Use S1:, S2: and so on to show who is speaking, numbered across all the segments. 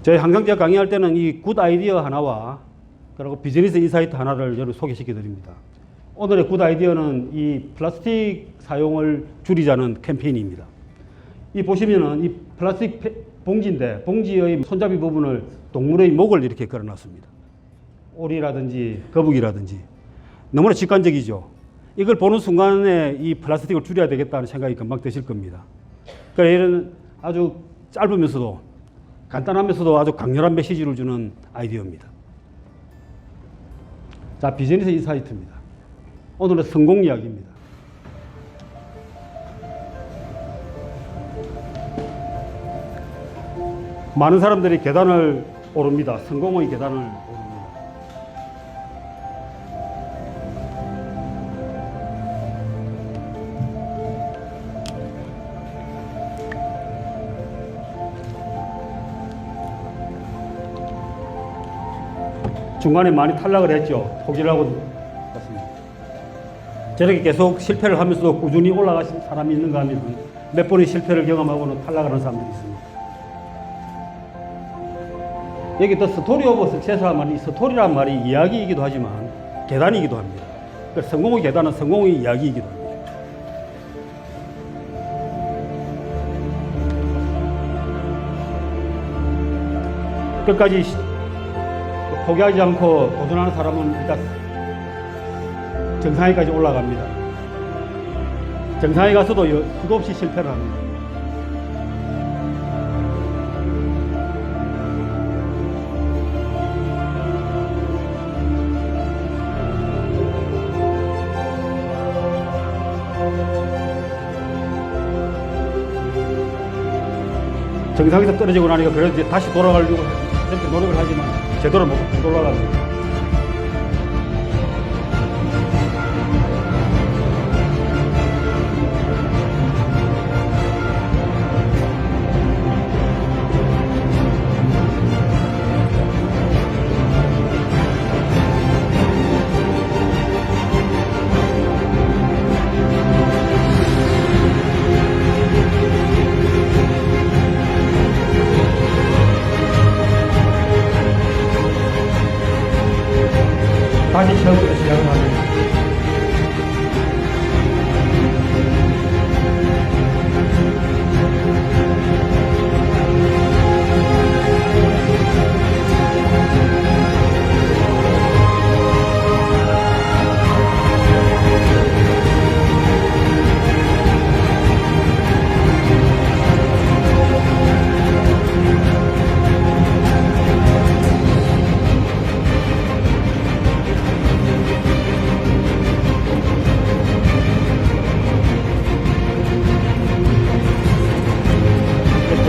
S1: 저희 항상 제가 강의할 때는 이 굿 아이디어 하나와 그리고 비즈니스 인사이트 하나를 여러분 소개시켜 드립니다. 오늘의 굿 아이디어는 이 플라스틱 사용을 줄이자는 캠페인입니다. 이 보시면은 이 플라스틱 봉지인데 봉지의 손잡이 부분을 동물의 목을 이렇게 걸어놨습니다. 오리라든지 거북이라든지 너무나 직관적이죠. 이걸 보는 순간에 이 플라스틱을 줄여야 되겠다는 생각이 금방 드실 겁니다. 그러니까 이런 아주 짧으면서도 간단하면서도 아주 강렬한 메시지를 주는 아이디어입니다. 자, 비즈니스 인사이트입니다. 오늘은 성공 이야기입니다. 많은 사람들이 계단을 오릅니다. 성공의 계단을 오릅니다. 중간에 많이 탈락을 했죠. 포기를 하고 갔습니다. 저렇게 계속 실패를 하면서도 꾸준히 올라가신 사람이 있는가 하면 몇 번의 실패를 경험하고는 탈락을 하는 사람들이 있습니다. 여기 또 스토리 오브 석세스란 말이, 스토리란 말이 이야기이기도 하지만 계단이기도 합니다. 그래서 성공의 계단은 성공의 이야기이기도 합니다. 끝까지 포기하지 않고 도전하는 사람은 일단 정상에까지 올라갑니다. 정상에 가서도 수도 없이 실패를 합니다. 정상에서 떨어지고 나니까 그래도 이제 다시 돌아가려고 이렇게 노력을 하지만 제대로 못 올라갑니다. 다시 처음부터 시작을 합니다.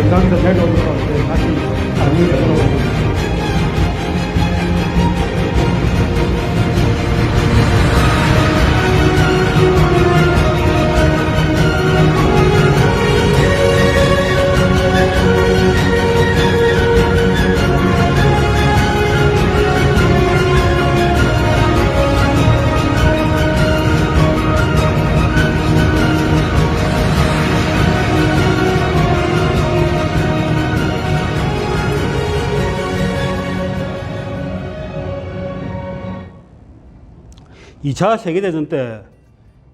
S1: 정상에서 내려오면서 다시 다른 데로 이 2차 세계대전 때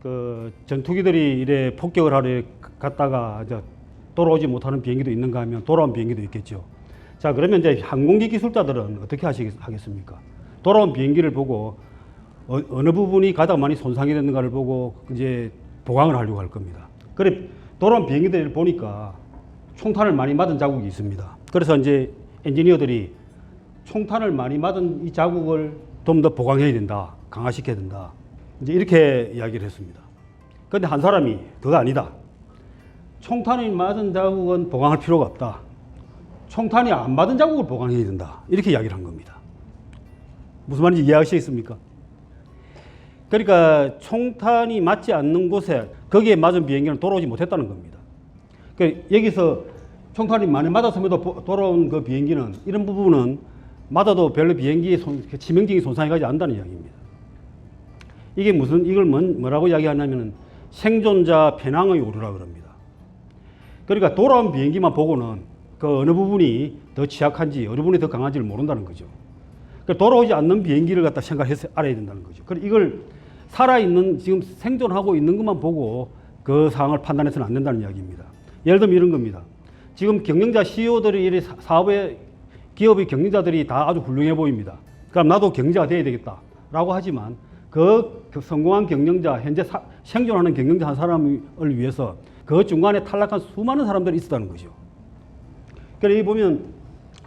S1: 그 전투기들이 이래 폭격을 하러 갔다가 이제 돌아오지 못하는 비행기도 있는가 하면 돌아온 비행기도 있겠죠. 자, 그러면 이제 항공기 기술자들은 어떻게 하겠습니까? 돌아온 비행기를 보고 어느 부분이 가장 많이 손상이 됐는가를 보고 이제 보강을 하려고 할 겁니다. 그래, 돌아온 비행기들을 보니까 총탄을 많이 맞은 자국이 있습니다. 그래서 이제 엔지니어들이 총탄을 많이 맞은 이 자국을 좀 더 보강해야 된다. 강화시켜야 된다. 이제 이렇게 이야기를 했습니다. 그런데 한 사람이 그거 아니다. 총탄이 맞은 자국은 보강할 필요가 없다. 총탄이 안 맞은 자국을 보강해야 된다. 이렇게 이야기를 한 겁니다. 무슨 말인지 이해하시겠습니까? 그러니까 총탄이 맞지 않는 곳에 거기에 맞은 비행기는 돌아오지 못했다는 겁니다. 그러니까 여기서 총탄이 많이 맞았음에도 돌아온 그 비행기는 이런 부분은 맞아도 별로 비행기에 치명적인 손상이 가지 않는다는 이야기입니다. 이게 이걸 뭐라고 이야기하냐면은 생존자 편항의 오류라고 그럽니다. 그러니까 돌아온 비행기만 보고는 그 어느 부분이 더 취약한지 어느 부분이 더 강한지를 모른다는 거죠. 그러니까 돌아오지 않는 비행기를 갖다 생각해서 알아야 된다는 거죠. 그러니까 이걸 살아있는 지금 생존하고 있는 것만 보고 그 상황을 판단해서는 안 된다는 이야기입니다. 예를 들면 이런 겁니다. 지금 경영자 CEO들이 사업의 기업의 경영자들이 다 아주 훌륭해 보입니다. 그럼 나도 경영자가 돼야 되겠다라고 하지만 그 성공한 경영자, 현재 생존하는 경영자 한 사람을 위해서 그 중간에 탈락한 수많은 사람들이 있었다는 거죠. 그러니까 여기 보면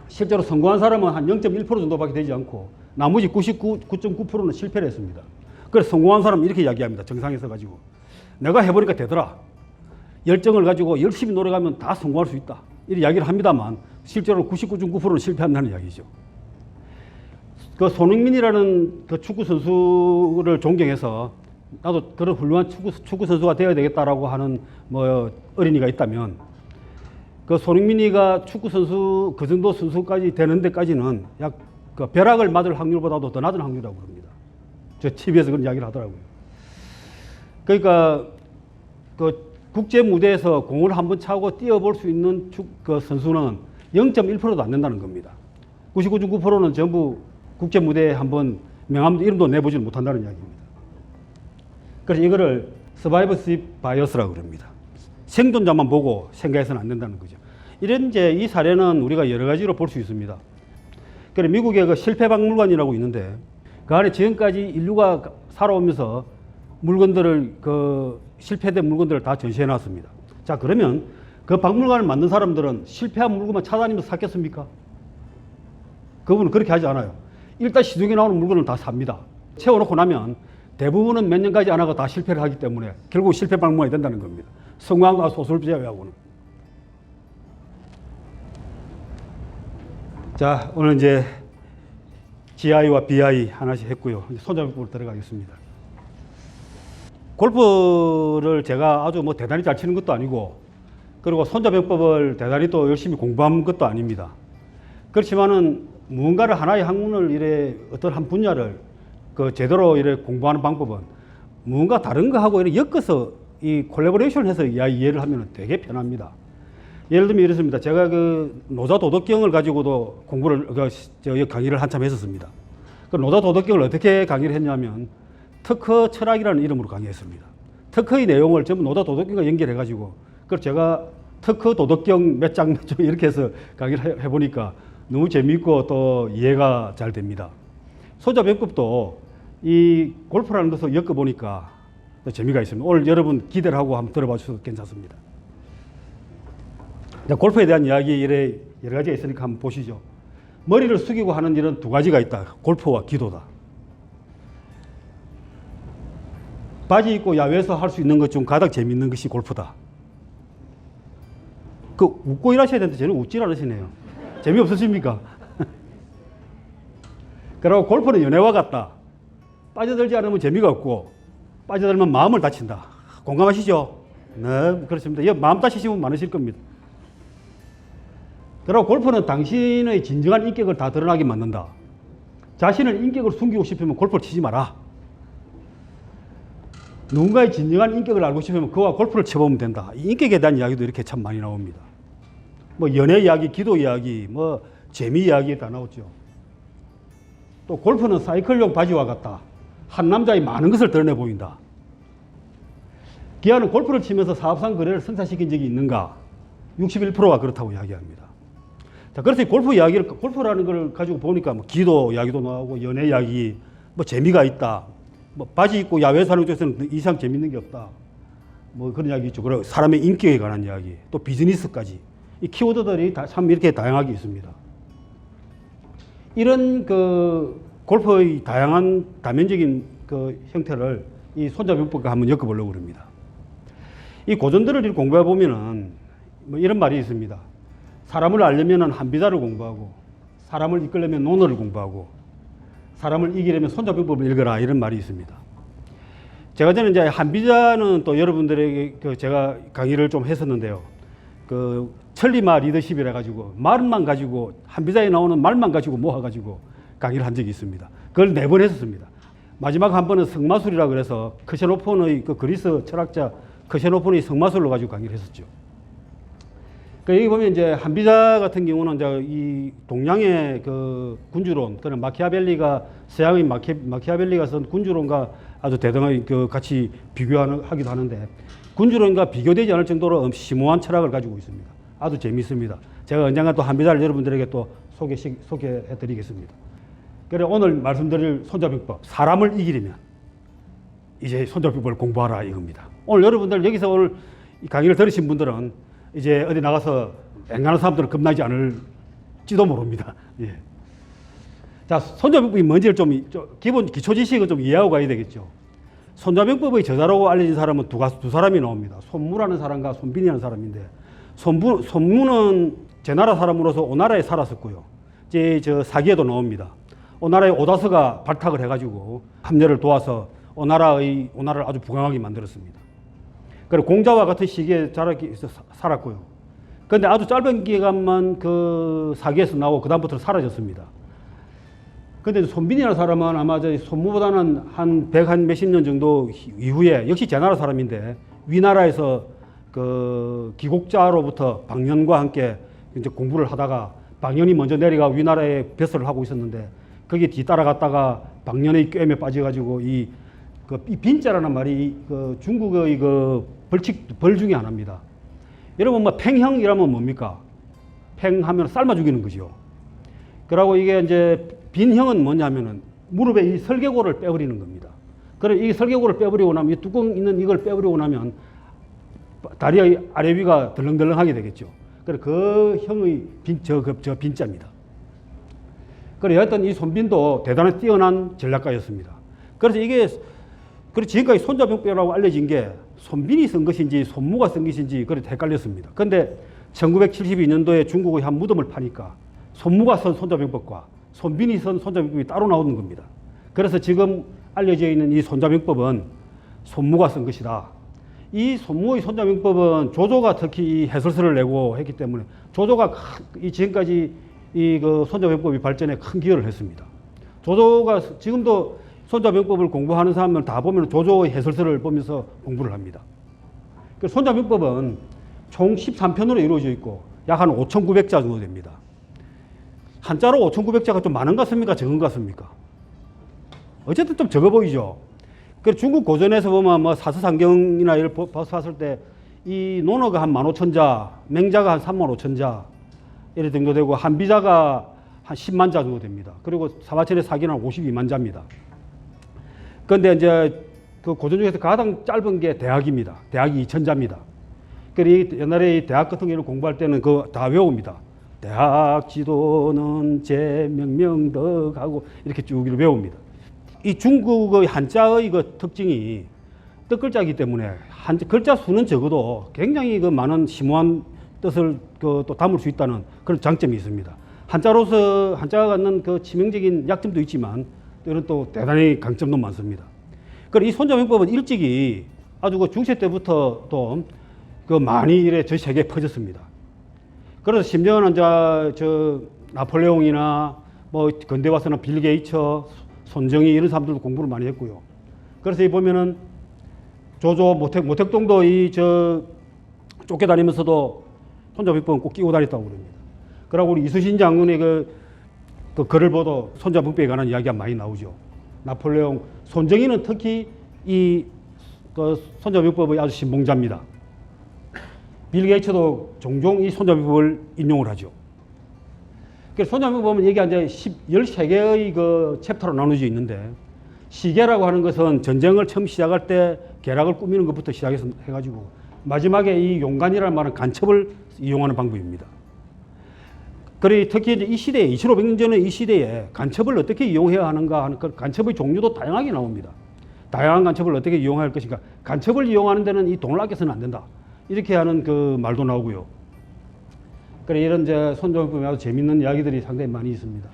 S1: 실제로 성공한 사람은 한 0.1% 정도밖에 되지 않고 나머지 99.9%는 실패를 했습니다. 그래서 성공한 사람은 이렇게 이야기합니다. 정상에서 가지고 내가 해보니까 되더라. 열정을 가지고 열심히 노력하면 다 성공할 수 있다. 이런 이야기를 합니다만 실제로 99.9%는 실패한다는 이야기죠. 그 손흥민이라는 그 축구 선수를 존경해서 나도 그런 훌륭한 축구 선수가 되어야 되겠다라고 하는 뭐 어린이가 있다면 그 손흥민이가 축구 선수 그 정도 선수까지 되는 데까지는 약 그 벼락을 맞을 확률보다도 더 낮은 확률이라고 그럽니다. 저 TV에서 그런 이야기를 하더라고요. 그러니까 그 국제 무대에서 공을 한번 차고 뛰어볼 수 있는 그 선수는 0.1%도 안 된다는 겁니다. 99.9%는 전부 국제 무대에 한번 명함도 이름도 내보지 못한다는 이야기입니다. 그래서 이거를 서바이버십 바이어스라고 그럽니다. 생존자만 보고 생각해서는 안 된다는 거죠. 이런 이제 이 사례는 우리가 여러 가지로 볼 수 있습니다. 그래서 미국의 그 실패박물관이라고 있는데 그 안에 지금까지 인류가 살아오면서 물건들을 그 실패된 물건들을 다 전시해 놨습니다. 자, 그러면 그 박물관을 만든 사람들은 실패한 물건만 찾아다니면서 샀겠습니까? 그분은 그렇게 하지 않아요. 일단 시중에 나오는 물건을 다 삽니다. 채워놓고 나면 대부분은 몇 년까지 안 하고 다 실패를 하기 때문에 결국 실패 박물관이 된다는 겁니다. 성공과 소수를 제외하고는. 자, 오늘 이제 GI와 BI 하나씩 했고요. 이제 손잡이법으로 들어가겠습니다. 골프를 제가 아주 뭐 대단히 잘 치는 것도 아니고 그리고 손잡이법을 대단히 또 열심히 공부한 것도 아닙니다. 그렇지만은 무언가를 하나의 학문을 이래 어떤 한 분야를 그 제대로 이래 공부하는 방법은 무언가 다른 거하고 이래 엮어서 이 콜라보레이션 해서 이해를 하면 되게 편합니다. 예를 들면 이렇습니다. 제가 그 노자 도덕경을 가지고도 공부를, 강의를 한참 했었습니다. 그 노자 도덕경을 어떻게 강의를 했냐면 특허 철학이라는 이름으로 강의했습니다. 특허의 내용을 전부 노자 도덕경과 연결해가지고 그걸 제가 특허 도덕경 몇 장 이렇게 해서 강의를 해보니까 너무 재미있고 또 이해가 잘 됩니다. 손잡이법도 이 골프라는 것을 엮어보니까 또 재미가 있습니다. 오늘 여러분 기대를 하고 한번 들어봐 주셔도 괜찮습니다. 골프에 대한 이야기 여러 가지가 있으니까 한번 보시죠. 머리를 숙이고 하는 일은 두 가지가 있다. 골프와 기도다. 바지 입고 야외에서 할 수 있는 것 중 가장 재미있는 것이 골프다. 그 웃고 일하셔야 되는데 저는 웃질 않으시네요. 재미없으십니까? 그리고 골프는 연애와 같다. 빠져들지 않으면 재미가 없고 빠져들면 마음을 다친다. 공감하시죠? 네, 그렇습니다. 마음 다치신 분 많으실 겁니다. 그리고 골프는 당신의 진정한 인격을 다 드러나게 만든다. 자신을 인격을 숨기고 싶으면 골프를 치지 마라. 누군가의 진정한 인격을 알고 싶으면 그와 골프를 쳐보면 된다. 이 인격에 대한 이야기도 이렇게 참 많이 나옵니다. 뭐 연애 이야기, 기도 이야기, 뭐 재미 이야기 다 나오죠. 또 골프는 사이클용 바지와 같다. 한 남자의 많은 것을 드러내 보인다. 기아는 골프를 치면서 사업상 거래를 성사시킨 적이 있는가? 61%가 그렇다고 이야기합니다. 자, 그래서 골프라는 걸 가지고 보니까 뭐 기도 이야기도 나오고 연애 이야기, 뭐 재미가 있다. 뭐 바지 입고 야외에서 하는 것에서는 이상 재밌는 게 없다. 뭐 그런 이야기 있죠. 그리고 사람의 인격에 관한 이야기, 또 비즈니스까지. 이 키워드들이 참 이렇게 다양하게 있습니다. 이런 그 골프의 다양한 다면적인 그 형태를 이 손잡이법과 한번 엮어보려고 합니다. 이 고전들을 공부해 보면은 뭐 이런 말이 있습니다. 사람을 알려면 한비자를 공부하고, 사람을 이끌려면 논어를 공부하고, 사람을 이기려면 손잡이법을 읽어라, 이런 말이 있습니다. 제가 전에 이제 한비자는 또 여러분들에게 제가 강의를 좀 했었는데요. 그 천리마 리더십이라 가지고 말만 가지고 한비자에 나오는 말만 가지고 모아가지고 강의를 한 적이 있습니다. 그걸 4번 했었습니다. 마지막 한 번은 성마술이라 그래서 크세노폰의 그 그리스 철학자 크세노폰의 성마술로 가지고 강의를 했었죠. 여기 보면 이제 한비자 같은 경우는 이제 이 동양의 그 군주론, 그런 마키아벨리가 서양의 마키아벨리가 쓴 군주론과 아주 대등하게 그 같이 비교하기도 하는데 군주론과 비교되지 않을 정도로 심오한 철학을 가지고 있습니다. 아주 재미있습니다. 제가 언젠가 또 한비자를 여러분들에게 또 소개해 드리겠습니다. 그래 오늘 말씀드릴 손자병법, 사람을 이기려면 이제 손자병법을 공부하라 이겁니다. 오늘 여러분들 여기서 오늘 이 강의를 들으신 분들은 이제 어디 나가서 앵간한 사람들은 겁나지 않을지도 모릅니다. 예. 자, 손자병법이 뭔지를 좀 기본 기초 지식을 좀 이해하고 가야 되겠죠. 손자병법의 저자라고 알려진 사람은 두 사람이 나옵니다. 손무라는 사람과 손빈이라는 사람인데 손무는 제 나라 사람으로서 오나라에 살았었고요. 이제 저 사기에도 나옵니다. 오나라의 오다스가 발탁을 해가지고 함대를 도와서 오나라를 아주 부강하게 만들었습니다. 그리고 공자와 같은 시기에 살았고요. 그런데 아주 짧은 기간만 그 사기에서 나오고 그다음부터 사라졌습니다. 근데 손빈이라는 사람은 아마 손무보다는 한 100 몇십 년 정도 이후에 역시 제 나라 사람인데 위나라에서 그 기곡자로부터 방연과 함께 이제 공부를 하다가 방연이 먼저 내려가 위나라에 배설을 하고 있었는데 거기에 뒤따라갔다가 방연의 꿰매 빠져가지고 이 빈자라는 말이 그 중국의 그 벌 중에 하나입니다. 여러분 뭐 팽형이라면 뭡니까? 팽하면 삶아 죽이는 거죠. 그러고 이게 이제 빈형은 뭐냐면은 무릎에 이 설계고를 빼버리는 겁니다. 그래 이 설계고를 빼버리고 나면 이 뚜껑 있는 이걸 빼버리고 나면 다리의 아래 위가 덜렁덜렁하게 되겠죠. 그래 그 형의 저 빈자입니다. 그래 여하튼 이 손빈도 대단히 뛰어난 전략가였습니다. 그래서 이게 지금까지 손자병법이라고 알려진 게 손빈이 쓴 것인지 손무가 쓴 것인지 그래 헷갈렸습니다. 그런데 1972년도에 중국의 한 무덤을 파니까 손무가 쓴 손자병법과 손빈이 쓴 손자병법이 따로 나오는 겁니다. 그래서 지금 알려져 있는 이 손자병법은 손무가 쓴 것이다. 이 손무의 손자병법은 조조가 특히 이 해설서를 내고 했기 때문에 조조가 지금까지 이 그 손자병법이 발전에 큰 기여를 했습니다. 조조가 지금도 손자병법을 공부하는 사람을 다 보면 조조의 해설서를 보면서 공부를 합니다. 손자병법은 총 13편으로 이루어져 있고 약 한 5,900자 정도 됩니다. 한자로 5,900자가 좀 많은 것 같습니까? 적은 것 같습니까? 어쨌든 좀 적어 보이죠. 중국 고전에서 보면 뭐 사서상경이나 이걸 봤을 때 이 논어가 한 15,000자, 맹자가 한 35,000자 이래 정도 되고 한비자가 한 10만 자 정도 됩니다. 그리고 사마천의 사기는 한 52만 자입니다. 그런데 이제 그 고전 중에서 가장 짧은 게 대학입니다. 대학이 2,000자입니다. 그리고 옛날에 이 대학 같은 경우를 공부할 때는 그거 다 외웁니다. 대학 지도는 제명명덕하고 이렇게 쭉 외웁니다. 이 중국의 한자의 그 특징이 뜻글자이기 때문에 글자 수는 적어도 굉장히 그 많은 심오한 뜻을 또 담을 수 있다는 그런 장점이 있습니다. 한자로서 한자가 갖는 그 치명적인 약점도 있지만 이런 또 대단히 강점도 많습니다. 그리고 이 손자병법은 일찍이 아주 그 중세 때부터 또 그 많이 이래 전 세계에 퍼졌습니다. 그래서 심지어는 저 나폴레옹이나 뭐 근대 와서는 빌 게이츠, 손정희 이런 사람들도 공부를 많이 했고요. 그래서 이 보면은 조조 모택동도 쫓겨다니면서도 손자병법은 꼭 끼고 다녔다고 그럽니다. 그러고 우리 이순신 장군의 그 글을 보도 손자병법에 관한 이야기가 많이 나오죠. 나폴레옹, 손정희는 특히 그 손자병법의 아주 신봉자입니다. 빌 게이츠도 종종 이 손자병법을 인용을 하죠. 그래서 손자병법은 여기 이제 13개의 그 챕터로 나눠져 있는데 시계라고 하는 것은 전쟁을 처음 시작할 때 계략을 꾸미는 것부터 시작해서 해가지고 마지막에 이 용간이라는 말은 간첩을 이용하는 방법입니다. 그리고 특히 이제 이 시대에 2500년 전에 이 시대에 간첩을 어떻게 이용해야 하는가 하는 그 간첩의 종류도 다양하게 나옵니다. 다양한 간첩을 어떻게 이용해야 할 것인가. 간첩을 이용하는 데는 이 돈을 아껴서는 안 된다. 이렇게 하는 그 말도 나오고요. 그래 이런 이제 손자병법에 아주 재밌는 이야기들이 상당히 많이 있습니다.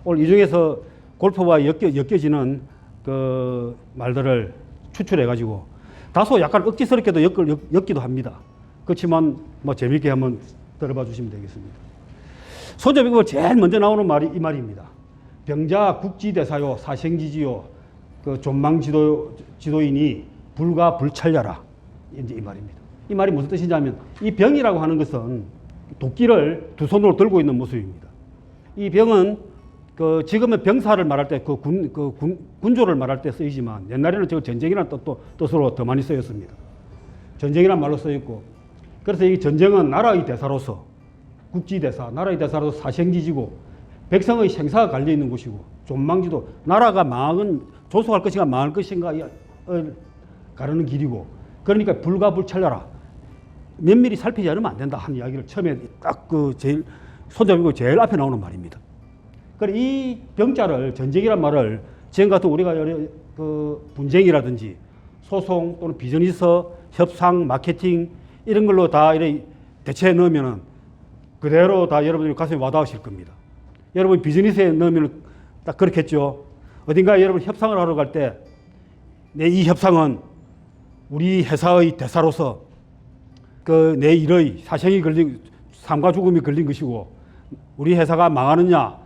S1: 오늘 이 중에서 골프와 엮여지는 그 말들을 추출해가지고 다소 약간 억지스럽게도 엮기도 합니다. 그렇지만 뭐 재밌게 한번 들어봐 주시면 되겠습니다. 손자병법을 제일 먼저 나오는 말이 이 말입니다. 병자 국지대사요 사생지지요 그 존망지도인이 불가 불찰려라. 이제 이 말입니다. 이 말이 무슨 뜻이냐면 이 병이라고 하는 것은 도끼를 두 손으로 들고 있는 모습입니다. 이 병은 지금은 병사를 말할 때 군조를 말할 때 쓰이지만 옛날에는 저 전쟁이라는 뜻으로 더 많이 쓰였습니다. 전쟁이라는 말로 쓰였고, 그래서 이 전쟁은 나라의 대사로서 국지대사, 나라의 대사로서 사생지지고 백성의 생사가 갈려 있는 곳이고 존망지도 나라가 망은 조속할 것인가 망할 것인가 가르는 길이고, 그러니까 불가불찰려라. 면밀히 살피지 않으면 안 된다 하는 이야기를 처음에 딱 제일 손잡이고 제일 앞에 나오는 말입니다. 그래 이 병자를 전쟁이란 말을 지금 같은 우리가 여러 분쟁이라든지 소송 또는 비즈니스 협상 마케팅 이런 걸로 다 이렇게 대체해 넣으면은 그대로 다 여러분들이 가슴에 와닿으실 겁니다. 여러분 비즈니스에 넣으면 딱 그렇겠죠. 어딘가 여러분 협상을 하러 갈 때 내 이 협상은 우리 회사의 대사로서 내 일의 사생이 걸린 삶과 죽음이 걸린 것이고 우리 회사가 망하느냐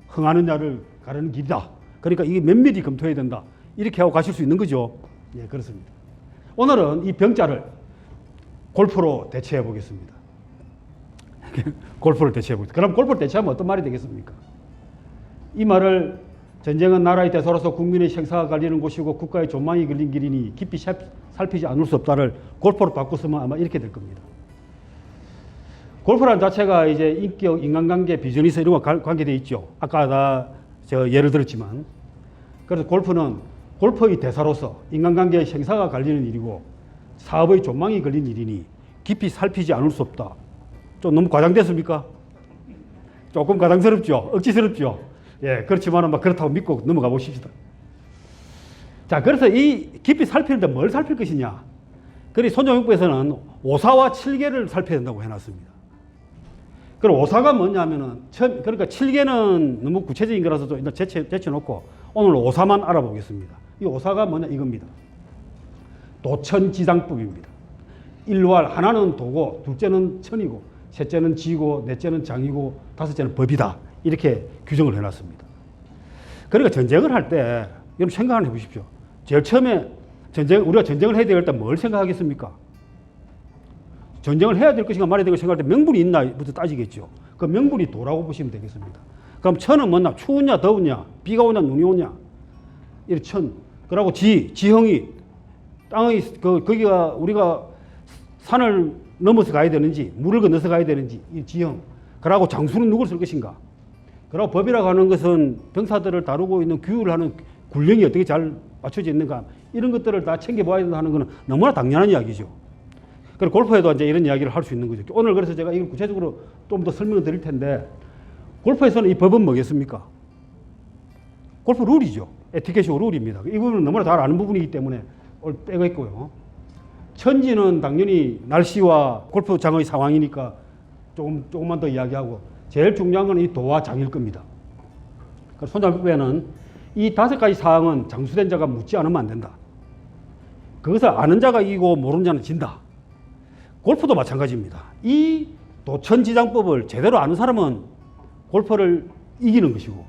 S1: 흥하느냐를 가르는 길이다. 그러니까 이게 면밀히 검토해야 된다. 이렇게 하고 가실 수 있는 거죠. 예, 그렇습니다. 오늘은 이 병자를 골프로 대체해 보겠습니다. 골프를 대체해 보겠습니다. 그럼 골프를 대체하면 어떤 말이 되겠습니까? 이 말을 전쟁은 나라의 대사로서 국민의 생사가 갈리는 곳이고 국가의 존망이 걸린 길이니 깊이 살피지 않을 수 없다를 골프로 바꿨으면 아마 이렇게 될 겁니다. 골프라는 자체가 이제 인격, 인간관계, 비즈니스 이런 거 관계되어 있죠. 아까 예를 들었지만. 그래서 골프는 골프의 대사로서 인간관계의 생사가 갈리는 일이고 사업의 존망이 걸린 일이니 깊이 살피지 않을 수 없다. 좀 너무 과장됐습니까? 조금 과장스럽죠. 억지스럽죠. 예, 그렇지만 막 그렇다고 믿고 넘어가 보십시다. 자, 그래서 이 깊이 살피는데 뭘 살필 것이냐? 그래서 손정육부에서는 오사와 칠계를 살펴야 된다고 해놨습니다. 그럼 오사가 뭐냐면은 그러니까 칠계는 너무 구체적인 거라서 좀 일단 제쳐놓고 오늘 오사만 알아보겠습니다. 이 오사가 뭐냐 이겁니다. 도천지장법입니다. 일왈 하나는 도고 둘째는 천이고 셋째는 지고 넷째는 장이고 다섯째는 법이다. 이렇게 규정을 해놨습니다. 그러니까 전쟁을 할 때 여러분 생각을 해보십시오. 제일 처음에 우리가 전쟁을 해야 될 때 뭘 생각하겠습니까? 전쟁을 해야 될 것인가 말아야 될 것인가 할 때 명분이 있나부터 따지겠죠. 그 명분이 도라고 보시면 되겠습니다. 그럼 천은 뭐냐? 추우냐 더우냐? 비가 오냐 눈이 오냐? 이 천. 그러고 지형이 땅의 거기가 우리가 산을 넘어서 가야 되는지 물을 건너서 가야 되는지 이 지형. 그러고 장수는 누굴 쓸 것인가? 그리고 법이라고 하는 것은 병사들을 다루고 있는 규율을 하는 굴령이 어떻게 잘 맞춰져 있는가 이런 것들을 다 챙겨봐야 된다는 것은 너무나 당연한 이야기죠. 그리고 골프에도 이제 이런 이야기를 할 수 있는 거죠. 오늘 그래서 제가 이걸 구체적으로 좀 더 설명을 드릴 텐데 골프에서는 이 법은 뭐겠습니까? 골프 룰이죠. 에티켓이고 룰입니다. 이 부분은 너무나 잘 아는 부분이기 때문에 빼고 있고요. 천지는 당연히 날씨와 골프장의 상황이니까 조금만 더 이야기하고 제일 중요한 건 이 도와 장일 겁니다. 손잡이법에는 이 5가지 사항은 장수된 자가 묻지 않으면 안 된다. 그것을 아는 자가 이기고 모르는 자는 진다. 골프도 마찬가지입니다. 이 도천지장법을 제대로 아는 사람은 골프를 이기는 것이고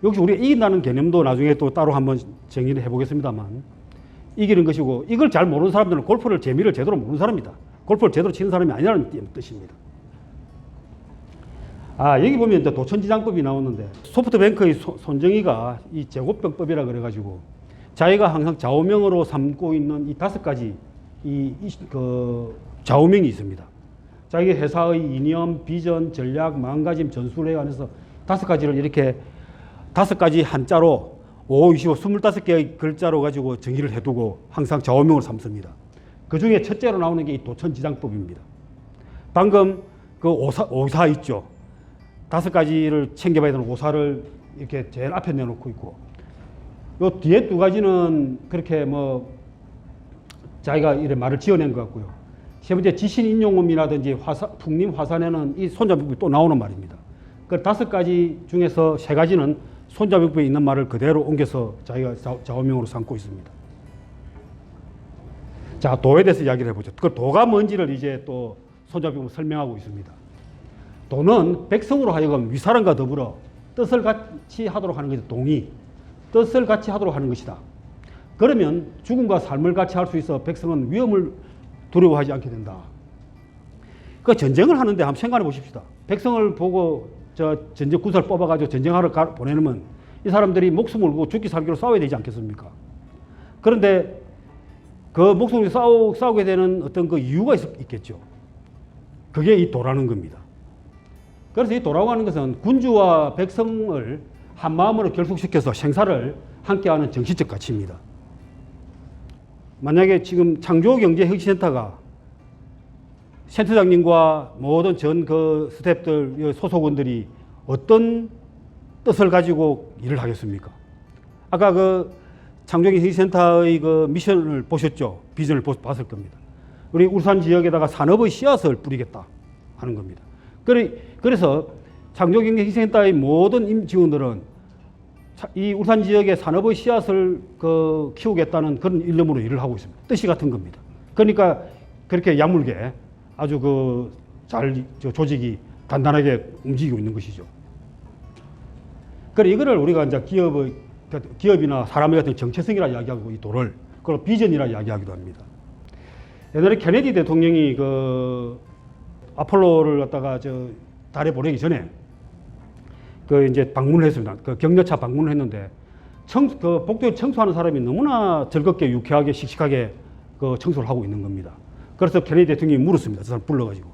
S1: 역시 우리가 이긴다는 개념도 나중에 또 따로 한번 정의를 해보겠습니다만 이기는 것이고 이걸 잘 모르는 사람들은 골프를 재미를 제대로 모르는 사람이다. 골프를 제대로 치는 사람이 아니라는 뜻입니다. 여기 보면 이제 도천지장법이 나오는데 소프트뱅크의 손정희가 이 제곱병법이라 그래가지고 자기가 항상 좌우명으로 삼고 있는 이 5가지 좌우명이 있습니다. 자기 회사의 이념, 비전, 전략, 마음가짐, 전술에 관해서 5가지를 이렇게 5가지 한자로 5, 25, 25개의 글자로 가지고 정의를 해두고 항상 좌우명을 삼습니다. 그 중에 첫째로 나오는 게 이 도천지장법입니다. 방금 그 오사 있죠. 5가지를 챙겨봐야 되는 오사를 이렇게 제일 앞에 내놓고 있고, 요 뒤에 2가지는 그렇게 자기가 이런 말을 지어낸 것 같고요. 세 번째 지신인용음이라든지 풍림 화산에는 이 손잡이법이 또 나오는 말입니다. 그 5가지 중에서 3가지는 손잡이법에 있는 말을 그대로 옮겨서 자기가 좌우명으로 삼고 있습니다. 자, 도에 대해서 이야기를 해보죠. 그 도가 뭔지를 이제 또 손잡이법으로 설명하고 있습니다. 도는 백성으로 하여금 위사람과 더불어 뜻을 같이 하도록 하는 것이 동의. 뜻을 같이 하도록 하는 것이다. 그러면 죽음과 삶을 같이 할 수 있어 백성은 위험을 두려워하지 않게 된다. 그 전쟁을 하는데 한번 생각해 보십시다. 백성을 보고 저 전쟁 군사를 뽑아가지고 전쟁하러 보내면 이 사람들이 목숨을 걸고 죽기 살기로 싸워야 되지 않겠습니까? 그런데 그 목숨을 싸우게 되는 어떤 그 이유가 있겠죠. 그게 이 도라는 겁니다. 그래서 이 도라고 하는 것은 군주와 백성을 한 마음으로 결속시켜서 생사를 함께하는 정신적 가치입니다. 만약에 지금 창조경제혁신센터가 센터장님과 모든 전 그 스태프들, 소속원들이 어떤 뜻을 가지고 일을 하겠습니까? 아까 그 창조경제혁신센터의 그 미션을 보셨죠? 비전을 봤을 겁니다. 우리 울산 지역에다가 산업의 씨앗을 뿌리겠다 하는 겁니다. 그래서 창조경제혁신센터의 모든 직원들은 이 울산 지역의 산업의 씨앗을 키우겠다는 그런 일념으로 일을 하고 있습니다. 뜻이 같은 겁니다. 그러니까 그렇게 약물게 아주 잘 조직이 단단하게 움직이고 있는 것이죠. 그래 이거를 우리가 이제 기업이나 사람의 같은 정체성이라 이야기하고 이 도를 그걸 비전이라 이야기하기도 합니다. 옛날에 케네디 대통령이 그 아폴로를 갖다가 달에 보내기 전에 이제 방문을 했습니다. 그 격려차 방문을 했는데 복도에 청소하는 사람이 너무나 즐겁게 유쾌하게 씩씩하게 청소를 하고 있는 겁니다. 그래서 케네디 대통령이 물었습니다. 저 사람 불러가지고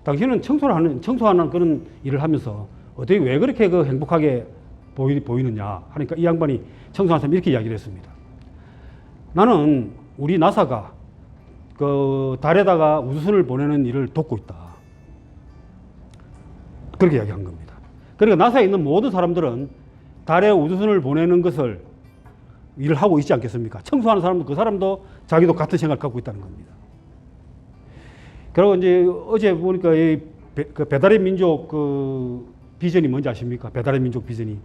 S1: 당신은 청소하는 그런 일을 하면서 어떻게 왜 그렇게 행복하게 보이느냐 하니까 이 양반이 청소하는 사람이 이렇게 이야기를 했습니다. 나는 우리 나사가 달에다가 우주선을 보내는 일을 돕고 있다. 그렇게 이야기한 겁니다. 그러니까 나사에 있는 모든 사람들은 달에 우주선을 보내는 것을 일을 하고 있지 않겠습니까? 청소하는 사람도 그 사람도 자기도 같은 생각을 갖고 있다는 겁니다. 그리고 이제 어제 보니까 그 배달의 민족 비전이 뭔지 아십니까? 배달의 민족 비전이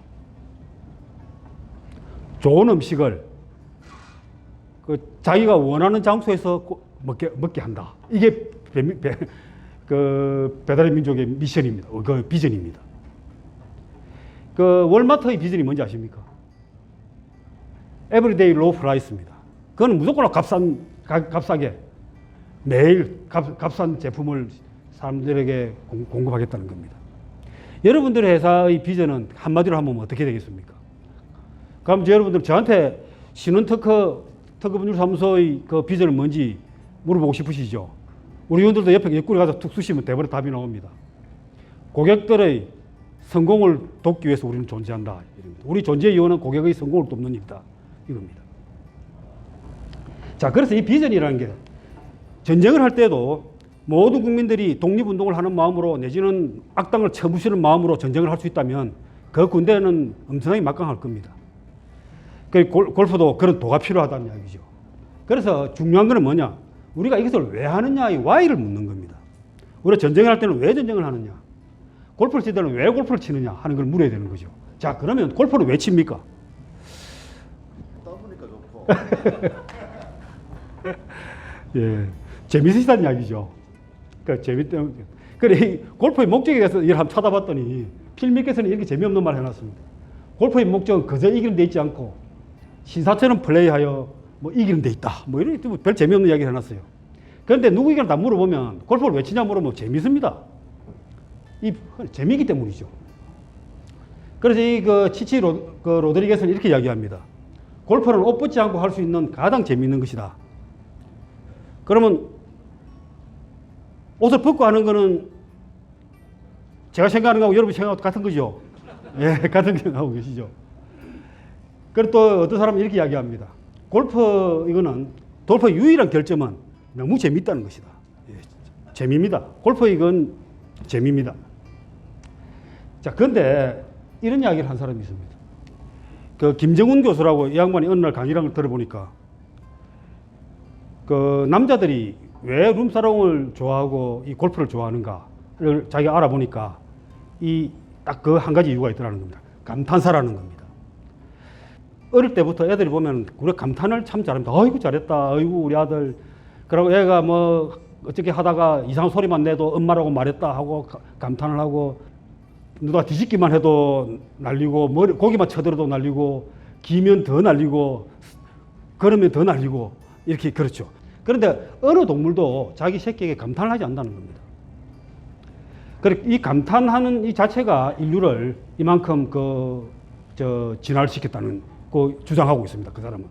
S1: 좋은 음식을 자기가 원하는 장소에서 먹게 한다. 이게 배달의 민족의 미션입니다. 그 비전입니다. 월마트의 비전이 뭔지 아십니까? Everyday low price입니다. 그건 무조건 값싸게 매일 값싼 제품을 사람들에게 공급하겠다는 겁니다. 여러분들의 회사의 비전은 한마디로 하면 어떻게 되겠습니까? 그럼 여러분들 저한테 신원특허분류사무소의 그 비전은 뭔지 물어보고 싶으시죠? 우리 의원들도 옆에 옆구리 가서 툭 쑤시면 대부분 답이 나옵니다. 고객들의 성공을 돕기 위해서 우리는 존재한다. 우리 존재의 이유는 고객의 성공을 돕는 일이다. 이겁니다. 자, 그래서 이 비전이라는 게 전쟁을 할 때도 모든 국민들이 독립운동을 하는 마음으로 내지는 악당을 쳐부수는 마음으로 전쟁을 할 수 있다면 그 군대는 엄청나게 막강할 겁니다. 골프도 그런 도가 필요하다는 이야기죠. 그래서 중요한 것은 뭐냐? 우리가 이것을 왜 하느냐의 why를 묻는 겁니다. 우리가 전쟁을 할 때는 왜 전쟁을 하느냐? 골프를 칠 때는 왜 골프를 치느냐 하는 걸 물어야 되는 거죠. 자, 그러면 골프를 왜 칩니까?
S2: 떠보니까 좋고.
S1: 예, 재밌으시다는 이야기죠. 그래, 골프의 목적에 대해서 이걸 한번 찾아봤더니 필미께서는 이렇게 재미없는 말을 해놨습니다. 골프의 목적은 그저 이기는 데 있지 않고 신사처럼 플레이하여 이기는 데 있다. 이런 별 재미없는 이야기를 해놨어요. 그런데 누구에게나 다 물어보면 골프를 왜 치냐 물어보면 재밌습니다. 재미이기 때문이죠. 그래서 치치 로드리게스는 이렇게 이야기합니다. 골프는 옷 벗지 않고 할 수 있는 가장 재미있는 것이다. 그러면 옷을 벗고 하는 거는 제가 생각하는 거하고 여러분이 생각하고 같은 거죠. 예, 같은 생각하고 계시죠. 그리고 또 어떤 사람은 이렇게 이야기합니다. 골프 유일한 결점은 너무 재밌다는 것이다. 예, 재미입니다. 골프 이건 재미입니다. 자, 그런데 이런 이야기를 한 사람이 있습니다. 김정훈 교수라고 이 양반이 어느 날 강의를 들어보니까 남자들이 왜 룸사롱을 좋아하고 이 골프를 좋아하는가를 자기가 알아보니까 딱 그 한 가지 이유가 있더라는 겁니다. 감탄사라는 겁니다. 어릴 때부터 애들이 보면 우리 감탄을 참 잘합니다. 아이고 잘했다. 아이고 우리 아들. 그러고 애가 어떻게 하다가 이상한 소리만 내도 엄마라고 말했다 하고 감탄을 하고 누가 뒤집기만 해도 날리고 고기만 쳐들어도 날리고 기면 더 날리고 걸으면 더 날리고 이렇게 그렇죠. 그런데 어느 동물도 자기 새끼에게 감탄을 하지 않는다는 겁니다. 이 감탄하는 이 자체가 인류를 이만큼 진화를 시켰다는 주장하고 있습니다. 그 사람은.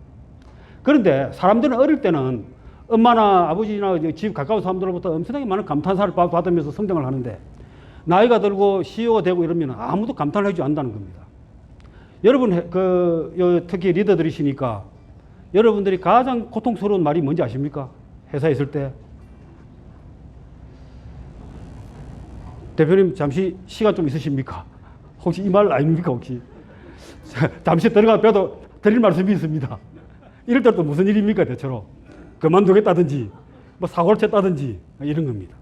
S1: 그런데 사람들은 어릴 때는 엄마나 아버지나 집 가까운 사람들로부터 엄청나게 많은 감탄사를 받으면서 성장을 하는데 나이가 들고 CEO가 되고 이러면 아무도 감탄을 해주지 않는다는 겁니다. 여러분, 특히 리더들이시니까 여러분들이 가장 고통스러운 말이 뭔지 아십니까? 회사에 있을 때. 대표님, 잠시 시간 좀 있으십니까? 혹시 이 말 아닙니까, 혹시? 잠시 들어가 봬도 드릴 말씀이 있습니다. 이럴 때도 무슨 일입니까, 대체로? 그만두겠다든지, 뭐 사고를 쳤다든지, 이런 겁니다.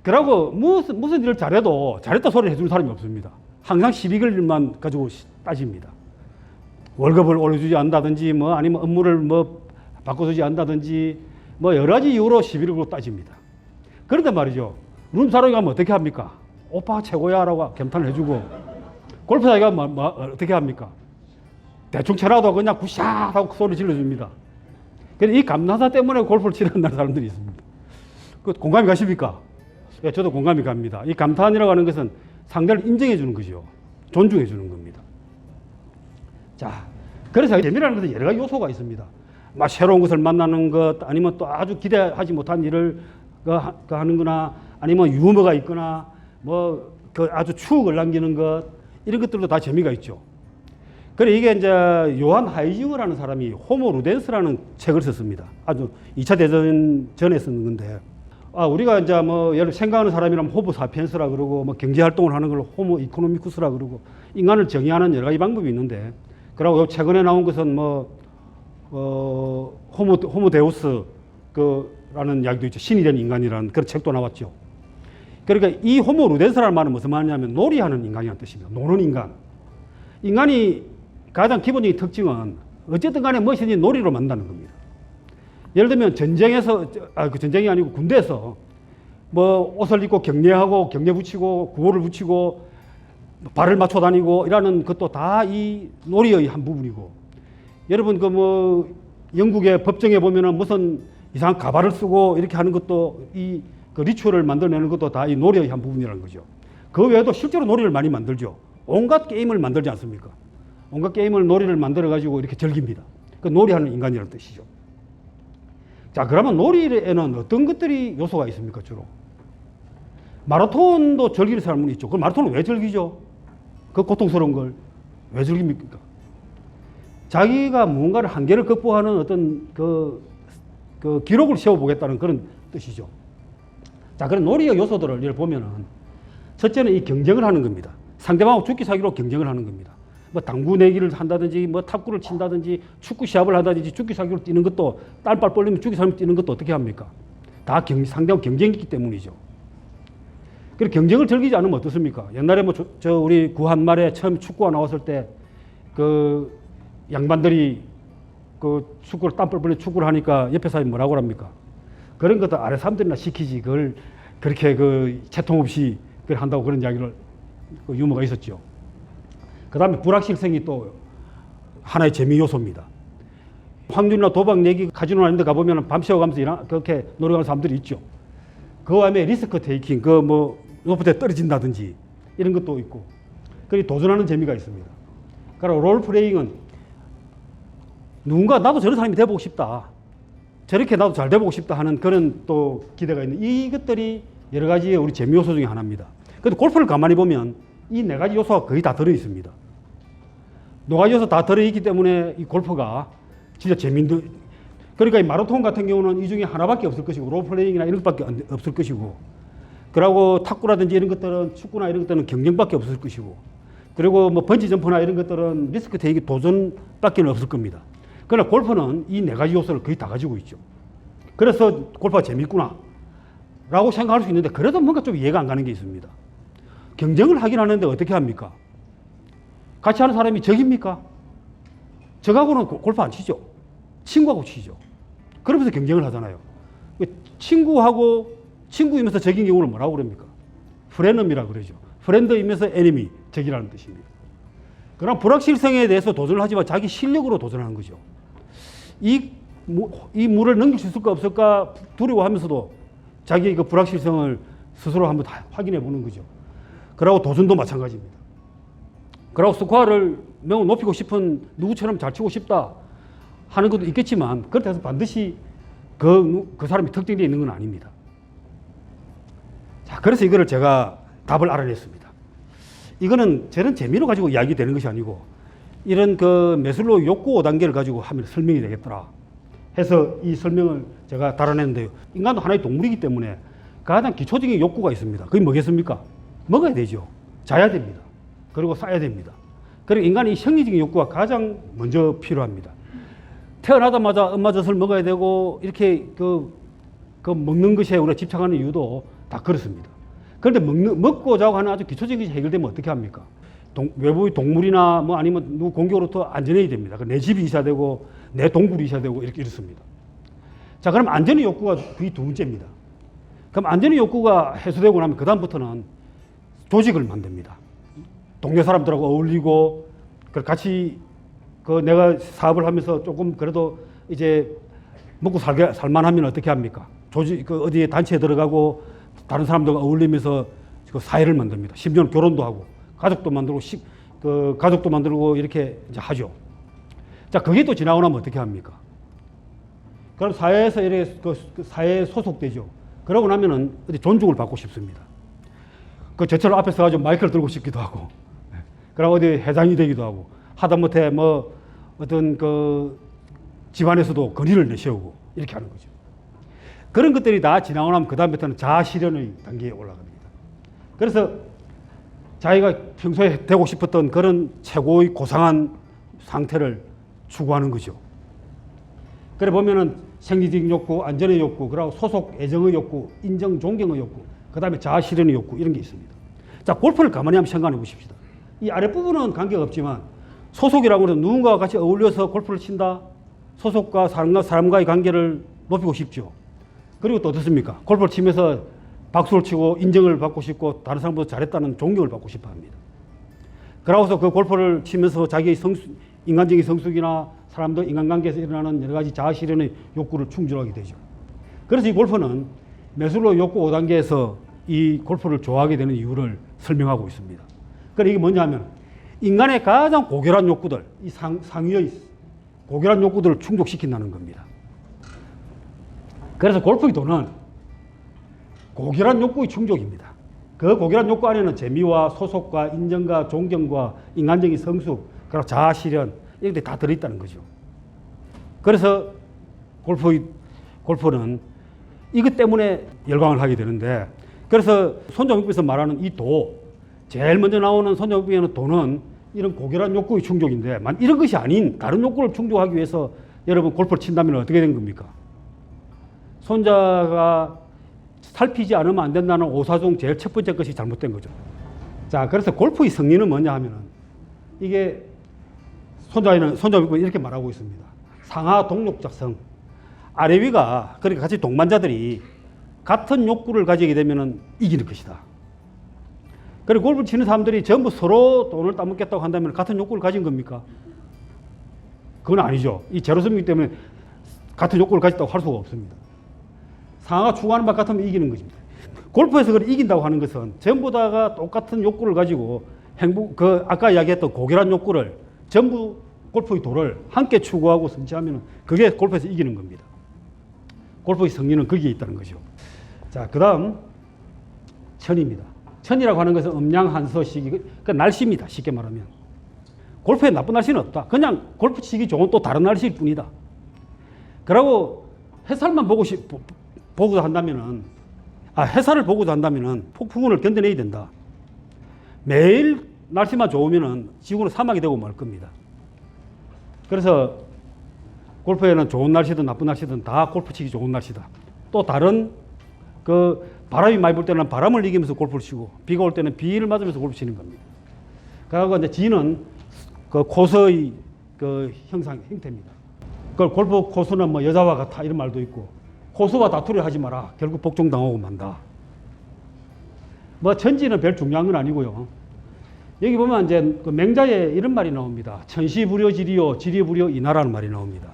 S1: 그러고 무슨 일을 잘해도 잘했다 소리를 해주는 사람이 없습니다. 항상 시비 걸 일만 가지고 따집니다. 월급을 올려주지 않는다든지, 아니면 업무를 바꿔주지 않는다든지, 여러 가지 이유로 시비를 걸고 따집니다. 그런데 말이죠. 룸사롱에 가면 어떻게 합니까? 오빠가 최고야 라고 감탄을 해주고, 골프장에 가면 어떻게 합니까? 대충 쳐놔도 그냥 굿샷 하고 소리 질러줍니다. 이 감탄사 때문에 골프를 치는 사람들이 있습니다. 공감이 가십니까? 예, 저도 공감이 갑니다. 이 감탄이라고 하는 것은 상대를 인정해 주는 것이요. 존중해 주는 겁니다. 자, 그래서 재미라는 것은 여러 가지 요소가 있습니다. 새로운 것을 만나는 것, 아니면 또 아주 기대하지 못한 일을 하는 거나, 아니면 유머가 있거나, 아주 추억을 남기는 것, 이런 것들도 다 재미가 있죠. 그래, 이게 이제 요한 하이징어라는 사람이 호모 루덴스라는 책을 썼습니다. 아주 2차 대전 전에 쓴 건데, 우리가 이제 예를 생각하는 사람이라면 호모 사피엔스라 그러고, 경제 활동을 하는 걸 호모 이코노미쿠스라 그러고, 인간을 정의하는 여러 가지 방법이 있는데, 그리고 최근에 나온 것은 호모 데우스 라는 이야기도 있죠. 신이 된 인간이라는 그런 책도 나왔죠. 그러니까 이 호모 루덴스라는 말은 무슨 말이냐면 놀이하는 인간이라는 뜻입니다. 노는 인간. 인간이 가장 기본적인 특징은 어쨌든 간에 무엇이든지 놀이로 만든다는 겁니다. 예를 들면 전쟁에서, 전쟁이 아니고 군대에서 옷을 입고 경례하고 경례 붙이고 구호를 붙이고 발을 맞춰 다니고 이라는 것도 다 이 놀이의 한 부분이고, 여러분 영국의 법정에 보면은 무슨 이상한 가발을 쓰고 이렇게 하는 것도 그 리추얼을 만들어내는 것도 다 이 놀이의 한 부분이라는 거죠. 그 외에도 실제로 놀이를 많이 만들죠. 온갖 게임을 만들지 않습니까? 온갖 게임을 놀이를 만들어가지고 이렇게 즐깁니다. 그 놀이하는 인간이라는 뜻이죠. 자, 그러면 놀이에는 어떤 것들이 요소가 있습니까, 주로? 마라톤도 즐기는 사람은 있죠. 그 마라톤은 왜 즐기죠? 그 고통스러운 걸 왜 즐깁니까? 자기가 무언가를 한계를 극복하는 어떤 기록을 세워보겠다는 그런 뜻이죠. 자, 그런 놀이의 요소들을 예를 보면은, 첫째는 이 경쟁을 하는 겁니다. 상대방하고 죽기 사기로 경쟁을 하는 겁니다. 당구 내기를 한다든지, 탁구를 친다든지, 축구 시합을 한다든지, 죽기 사기로 뛰는 것도, 딸발 벌리면 죽기 사기로 뛰는 것도 어떻게 합니까? 다 상대하고 경쟁이 있기 때문이죠. 그리고 경쟁을 즐기지 않으면 어떻습니까? 옛날에 우리 구한 말에 처음 축구가 나왔을 때, 양반들이 축구를 땀 뻘뻘 축구를 하니까 옆에 사람이 뭐라고 합니까? 그런 것도 아래 사람들이나 시키지, 그걸 그렇게 채통 없이 한다고 그런 이야기를, 유머가 있었죠. 그 다음에 불확실성이 또 하나의 재미 요소입니다. 확률이나 도박 내기 카지노 아닌 데 가보면 밤새워가면서 그렇게 노력하는 사람들이 있죠. 그 다음에 리스크 테이킹, 높은 데 떨어진다든지 이런 것도 있고, 그리고 도전하는 재미가 있습니다. 그리고 롤플레잉은 누군가 나도 저런 사람이 돼보고 싶다, 저렇게 나도 잘 돼보고 싶다 하는 그런 또 기대가 있는, 이것들이 여러 가지의 우리 재미 요소 중에 하나입니다. 그런데 골프를 가만히 보면 이 네 가지 요소가 거의 다 들어 있습니다. 네 가지 요소 다 들어 있기 때문에 이 골프가 진짜 재밌는, 그러니까 이 마라톤 같은 경우는 이 중에 하나밖에 없을 것이고, 롤플레잉이나 이런 것밖에 없을 것이고, 그리고 탁구라든지 이런 것들은, 축구나 이런 것들은 경쟁밖에 없을 것이고, 그리고 번지점프나 이런 것들은 리스크 테이크 도전밖에 없을 겁니다. 그러나 골프는 이 네 가지 요소를 거의 다 가지고 있죠. 그래서 골프가 재밌구나 라고 생각할 수 있는데, 그래도 뭔가 좀 이해가 안 가는 게 있습니다. 경쟁을 하긴 하는데 어떻게 합니까? 같이 하는 사람이 적입니까? 적하고는 골프 안 치죠. 친구하고 치죠. 그러면서 경쟁을 하잖아요. 친구이면서 적인 경우를 뭐라고 그럽니까? 프레넘이라고 그러죠. 프렌드이면서 애니미, 적이라는 뜻입니다. 그럼 불확실성에 대해서 도전을 하지만 자기 실력으로 도전하는 거죠. 이 물을 넘길 수 있을까 없을까 두려워하면서도 자기의 불확실성을 스스로 한번 다 확인해 보는 거죠. 그리고 도전도 마찬가지입니다. 그리고 스코어를 매우 높이고 싶은 누구처럼 잘 치고 싶다 하는 것도 있겠지만 그렇다고 해서 반드시 그 사람이 특정되어 있는 건 아닙니다. 자, 그래서 이거를 제가 답을 알아냈습니다. 이거는 저는 재미로 가지고 이야기되는 것이 아니고 이런 그 매슬로우 욕구 5단계를 가지고 하면 설명이 되겠더라 해서 이 설명을 제가 달아냈는데요. 인간도 하나의 동물이기 때문에 가장 기초적인 욕구가 있습니다. 그게 뭐겠습니까? 먹어야 되죠. 자야 됩니다. 그리고 싸야 됩니다. 그리고 인간의 생리적인 욕구가 가장 먼저 필요합니다. 태어나자마자 엄마 젖을 먹어야 되고 이렇게 그 먹는 것에 우리가 집착하는 이유도 다 그렇습니다. 그런데 먹고 자고 하는 아주 기초적인 것이 해결되면 어떻게 합니까? 외부의 동물이나 뭐 아니면 누구 공격으로부터 안전해야 됩니다. 내 집이 있어야 되고 내 동굴이 있어야 되고 이렇습니다. 자, 그럼 안전의 욕구가 그게 두 번째입니다. 그럼 안전의 욕구가 해소되고 나면 그다음부터는 조직을 만듭니다. 동네 사람들하고 어울리고 같이 내가 사업을 하면서 조금 그래도 이제 먹고 살만하면 어떻게 합니까? 조직 어디에 단체에 들어가고 다른 사람들과 어울리면서 그 사회를 만듭니다. 심지어는 결혼도 하고 가족도 만들고 가족도 만들고 이렇게 이제 하죠. 자, 그게 또 지나고 나면 어떻게 합니까? 그럼 사회에서 이렇게 사회에 소속되죠. 그러고 나면은 어디 존중을 받고 싶습니다. 저처럼 앞에서 가지고 마이크를 들고 싶기도 하고, 그리고 어디 회장이 되기도 하고, 하다못해 뭐 어떤 집안에서도 건의를 내세우고 이렇게 하는 거죠. 그런 것들이 다 지나고 나면 그다음부터는 자아 실현의 단계에 올라갑니다. 그래서 자기가 평소에 되고 싶었던 그런 최고의 고상한 상태를 추구하는 거죠. 그래 보면은 생리적인 욕구, 안전의 욕구, 그리고 소속 애정의 욕구, 인정, 존경의 욕구, 그 다음에 자아 실현의 욕구 이런 게 있습니다. 자, 골프를 가만히 한번 생각해 보십시다. 이 아랫부분은 관계가 없지만 소속이라고 해서 누군가와 같이 어울려서 골프를 친다. 소속과 사람과의 관계를 높이고 싶죠. 그리고 또 어떻습니까? 골프를 치면서 박수를 치고 인정을 받고 싶고 다른 사람보다 잘했다는 존경을 받고 싶어 합니다. 그러고서 그 골프를 치면서 자기의 인간적인 성숙이나 사람들 인간관계에서 일어나는 여러 가지 자아 실현의 욕구를 충족하게 되죠. 그래서 이 골프는 매슬로우 욕구 5단계에서 이 골프를 좋아하게 되는 이유를 설명하고 있습니다. 그러니까 이게 뭐냐 하면 인간의 가장 고결한 욕구들, 이 상위의 고결한 욕구들을 충족시킨다는 겁니다. 그래서 골프의 도는 고결한 욕구의 충족입니다. 그 고결한 욕구 안에는 재미와 소속과 인정과 존경과 인간적인 성숙, 그리고 자아 실현 이런 게 다 들어있다는 거죠. 그래서 골프는 이것 때문에 열광을 하게 되는데, 그래서 손정육비에서 말하는 이 도, 제일 먼저 나오는 손정육비에는 도는 이런 고결한 욕구의 충족인데, 이런 것이 아닌 다른 욕구를 충족하기 위해서 여러분 골프를 친다면 어떻게 된 겁니까? 손자가 살피지 않으면 안 된다는 오사 중 제일 첫 번째 것이 잘못된 거죠. 자, 그래서 골프의 승리는 뭐냐 하면은 이게 손자육비 이렇게 말하고 있습니다. 상하 동욕작성. 아래 위가, 그러니까 같이 동반자들이 같은 욕구를 가지게 되면 이기는 것이다. 그리고 골프 치는 사람들이 전부 서로 돈을 따먹겠다고 한다면 같은 욕구를 가진 겁니까? 그건 아니죠. 이 제로섬이기 때문에 같은 욕구를 가졌다고 할 수가 없습니다. 상하가 추구하는 바 같으면 이기는 것입니다. 골프에서 그걸 이긴다고 하는 것은 전부 다가 똑같은 욕구를 가지고 아까 이야기했던 고결한 욕구를 전부 골프의 도를 함께 추구하고 성취하면 그게 골프에서 이기는 겁니다. 골프의 승리는 거기에 있다는 거죠. 자, 그 다음 천입니다. 천이라고 하는 것은 음양한서시기, 그 날씨입니다. 쉽게 말하면. 골프에 나쁜 날씨는 없다. 그냥 골프 치기 좋은 또 다른 날씨일 뿐이다. 그러고 햇살만 보고자 한다면은, 햇살을 보고자 한다면은 폭풍우를 견뎌내야 된다. 매일 날씨만 좋으면은 지구는 사막이 되고 말 겁니다. 그래서 골프에는 좋은 날씨든 나쁜 날씨든 다 골프 치기 좋은 날씨다. 또 다른 바람이 많이 불 때는 바람을 이기면서 골프를 치고 비가 올 때는 비를 맞으면서 골프 치는 겁니다. 그리고 이제 지는 코스의 형태입니다. 그걸 골프 코스는 뭐 여자와 같아 이런 말도 있고, 코스와 다투려 하지 마라. 결국 복종당하고 만다. 뭐 천지는 별 중요한 건 아니고요. 여기 보면 이제 맹자에 이런 말이 나옵니다. 천시부려 지리요, 지리부려 이나라는 말이 나옵니다.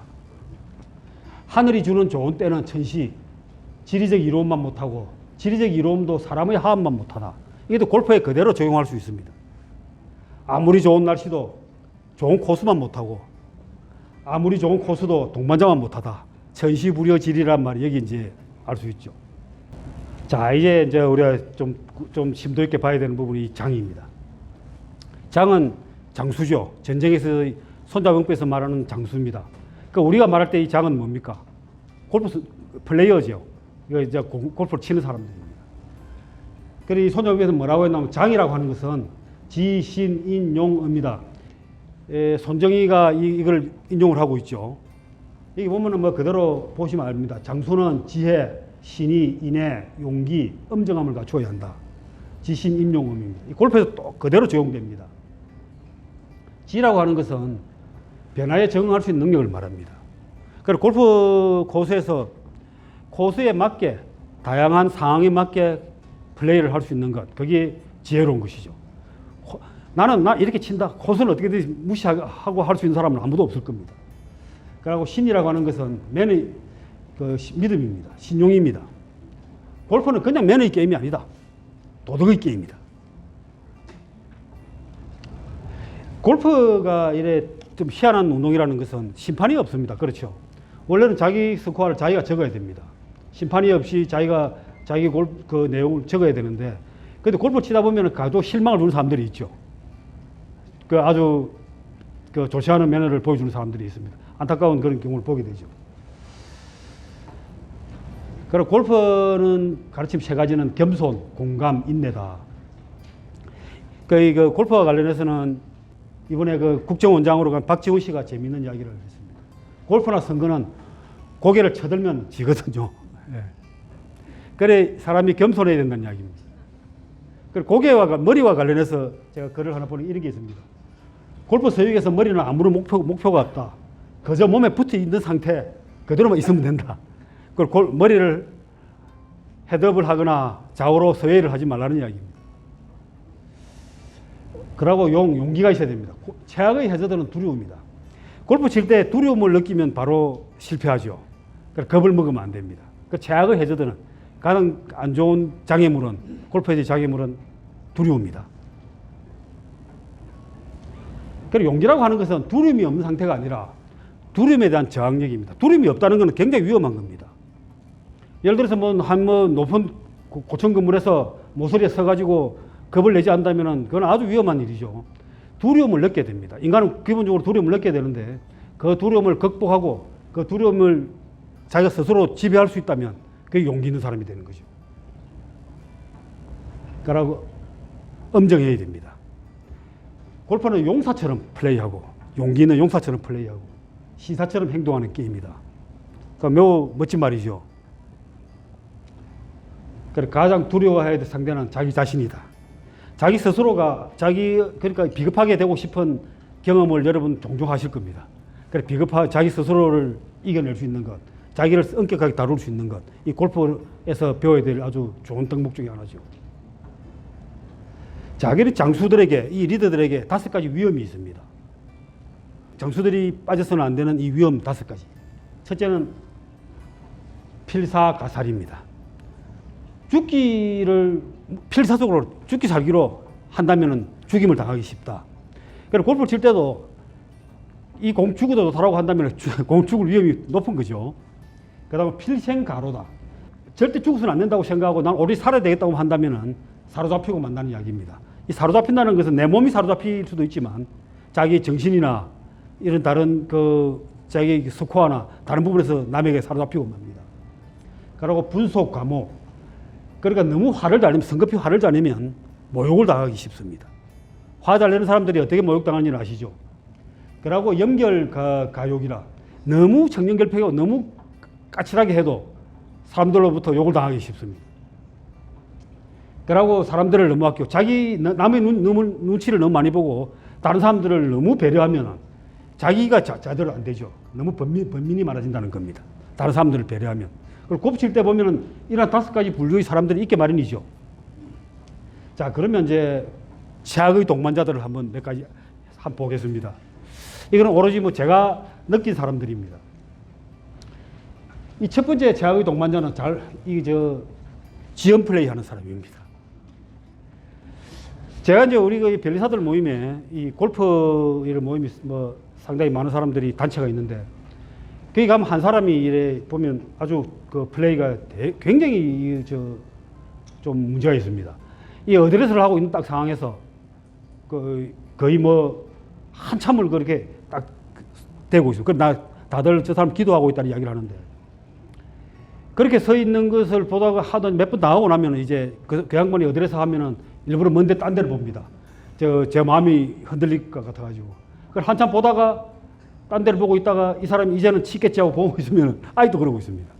S1: 하늘이 주는 좋은 때는 천시, 지리적 이론만 못하고 지리적 이로움도 사람의 하음만 못하다. 이것도 골프에 그대로 적용할 수 있습니다. 아무리 좋은 날씨도 좋은 코스만 못하고, 아무리 좋은 코스도 동반자만 못하다. 천시부려지리란 말이 여기 이제 알 수 있죠. 자, 이제 우리가 좀 심도 있게 봐야 되는 부분이 장입니다. 장은 장수죠. 전쟁에서 손자병법에서 말하는 장수입니다. 그러니까 우리가 말할 때 이 장은 뭡니까? 골프 플레이어죠. 이거 이제 골프를 치는 사람들입니다. 그래서 이 손자병법에서 뭐라고 했냐면 장이라고 하는 것은 지신인용입니다. 손정희가 이걸 인용을 하고 있죠. 여기 보면은 뭐 그대로 보시면 압니다. 장수는 지혜, 신의, 인애, 용기, 엄정함을 갖추어야 한다. 지신인용음입니다. 골프에서 또 그대로 적용됩니다. 지라고 하는 것은 변화에 적응할 수 있는 능력을 말합니다. 그리고 골프 코스에서 코스에 맞게 다양한 상황에 맞게 플레이를 할 수 있는 것, 그게 지혜로운 것이죠. 나는 이렇게 친다. 코스는 어떻게든 무시하고 할 수 있는 사람은 아무도 없을 겁니다. 그리고 신이라고 하는 것은 매너의 믿음입니다. 신용입니다. 골프는 그냥 매너의 게임이 아니다. 도덕의 게임이다. 골프가 이래 좀 희한한 운동이라는 것은 심판이 없습니다. 그렇죠. 원래는 자기 스코어를 자기가 적어야 됩니다. 심판이 없이 자기 골프 내용을 적어야 되는데, 근데 골프 치다 보면 가도 실망을 주는 사람들이 있죠. 아주 좋지 않은 매너를 보여주는 사람들이 있습니다. 안타까운 그런 경우를 보게 되죠. 그리고 골프는 가르침 세 가지는 겸손, 공감, 인내다. 그 골프와 관련해서는 이번에 국정원장으로 간 박지훈 씨가 재미있는 이야기를 했습니다. 골프나 선거는 고개를 쳐들면 지거든요. 예. 그래 사람이 겸손해야 된다는 이야기입니다. 그리고 머리와 관련해서 제가 글을 하나 보니 이런 게 있습니다. 골프 서유에서 머리는 아무런 목표가 없다. 그저 몸에 붙어 있는 상태 그대로만 있으면 된다. 그리고 머리를 헤드업을 하거나 좌우로 서웨이를 하지 말라는 이야기입니다. 그러고 용기가 있어야 됩니다. 최악의 해저드는 두려움이다. 골프 칠 때 두려움을 느끼면 바로 실패하죠. 그래서 겁을 먹으면 안 됩니다. 그 최악의 해저드는 가장 안 좋은 장애물은, 골프의 장애물은 두려움이다. 그리고 용기라고 하는 것은 두려움이 없는 상태가 아니라 두려움에 대한 저항력입니다. 두려움이 없다는 것은 굉장히 위험한 겁니다. 예를 들어서 높은 고층 건물에서 모서리에 서가지고 겁을 내지 않다면 그건 아주 위험한 일이죠. 두려움을 느껴야 됩니다. 인간은 기본적으로 두려움을 느껴야 되는데 그 두려움을 극복하고 그 두려움을 자기가 스스로 지배할 수 있다면 그게 용기 있는 사람이 되는 거죠. 그러고 엄정해야 됩니다. 골프는 용사처럼 플레이하고 용기 있는 용사처럼 플레이하고 시사처럼 행동하는 게임이다. 그러니까 매우 멋진 말이죠. 그래서 가장 두려워해야 될 상대는 자기 자신이다. 자기 스스로가 그러니까 비겁하게 되고 싶은 경험을 여러분 종종 하실 겁니다. 그래서 자기 스스로를 이겨낼 수 있는 것, 자기를 엄격하게 다룰 수 있는 것, 이 골프에서 배워야 될 아주 좋은 덕목 중에 하나죠. 자기는 장수들에게, 이 리더들에게 5가지 위험이 있습니다. 장수들이 빠져서는 안 되는 이 위험 5가지. 첫째는 필사가살입니다. 필사적으로 죽기 살기로 한다면 죽임을 당하기 쉽다. 그리고 골프를 칠 때도 이 공 죽어도 좋다라고 한다면 공 죽을 위험이 높은 거죠. 그 다음에 필생가로다. 절대 죽어서는 안 된다고 생각하고 난 오래 살아야 되겠다고 한다면 사로잡히고 만다는 이야기입니다. 이 사로잡힌다는 것은 내 몸이 사로잡힐 수도 있지만 자기 정신이나 이런 다른 자기 스코어나 다른 부분에서 남에게 사로잡히고 맙니다. 그리고 분속 감옥. 그러니까 너무 성급히 화를 잘 내면 모욕을 당하기 쉽습니다. 화 잘 내는 사람들이 어떻게 모욕당하는지 아시죠? 그리고 연결가욕이라 너무 청렴결핍하고 너무 까칠하게 해도 사람들로부터 욕을 당하기 쉽습니다. 그리고 사람들을 너무 아끼고 남의 눈치를 너무 많이 보고 다른 사람들을 너무 배려하면 자기가 제대로 안 되죠. 너무 번민이 많아진다는 겁니다. 다른 사람들을 배려하면. 그리고 골프 칠 때 보면은 이런 5가지 분류의 사람들이 있게 마련이죠. 자, 그러면 이제 최악의 동반자들을 몇 가지 보겠습니다. 이거는 오로지 제가 느낀 사람들입니다. 이 첫 번째 최악의 동반자는 지연 플레이 하는 사람입니다. 제가 이제 우리 그 변리사들 모임에 이 골프 이런 모임이 뭐 상당히 많은 사람들이 단체가 있는데 거기 가면 한 사람이 이래 보면 아주 그 플레이가 굉장히 좀 문제가 있습니다. 이 어드레스를 하고 있는 딱 상황에서 거의 뭐 한참을 그렇게 딱 대고 있어요. 다들 저 사람 기도하고 있다는 이야기를 하는데 그렇게 서 있는 것을 보다가 하던 몇 번 나가고 나면 이제 그 양반이 어드레스 하면은 일부러 먼데 딴 데를 봅니다. 제 마음이 흔들릴 것 같아가지고. 그걸 한참 보다가 딴 데를 보고 있다가 이 사람이 이제는 치겠지 하고 보고 있으면 아직도 그러고 있습니다.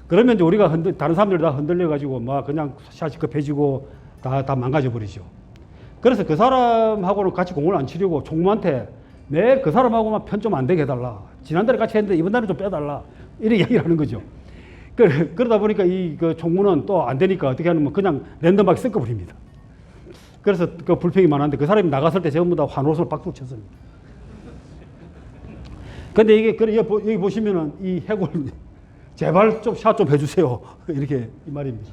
S1: 그러면 이제 우리가 다른 사람들 다 흔들려가지고 막 그냥 샷이 급해지고 다 망가져 버리죠. 그래서 그 사람하고는 같이 공을 안 치려고 총무한테 매일 그 사람하고만 편 좀 안 되게 해달라. 지난달에 같이 했는데 이번 달에 좀 빼달라. 이렇게 얘기를 하는 거죠. 그러다 보니까 그 총무는 또 안 되니까 어떻게 하냐면 그냥 랜덤하게 섞어버립니다. 그래서 그 불평이 많았는데 그 사람이 나갔을 때 전부 다 환호성을 빡빡 쳤습니다. 근데 이게, 여기 보시면은 이 해골, 제발 좀 샷 좀 해주세요. 이렇게 이 말입니다.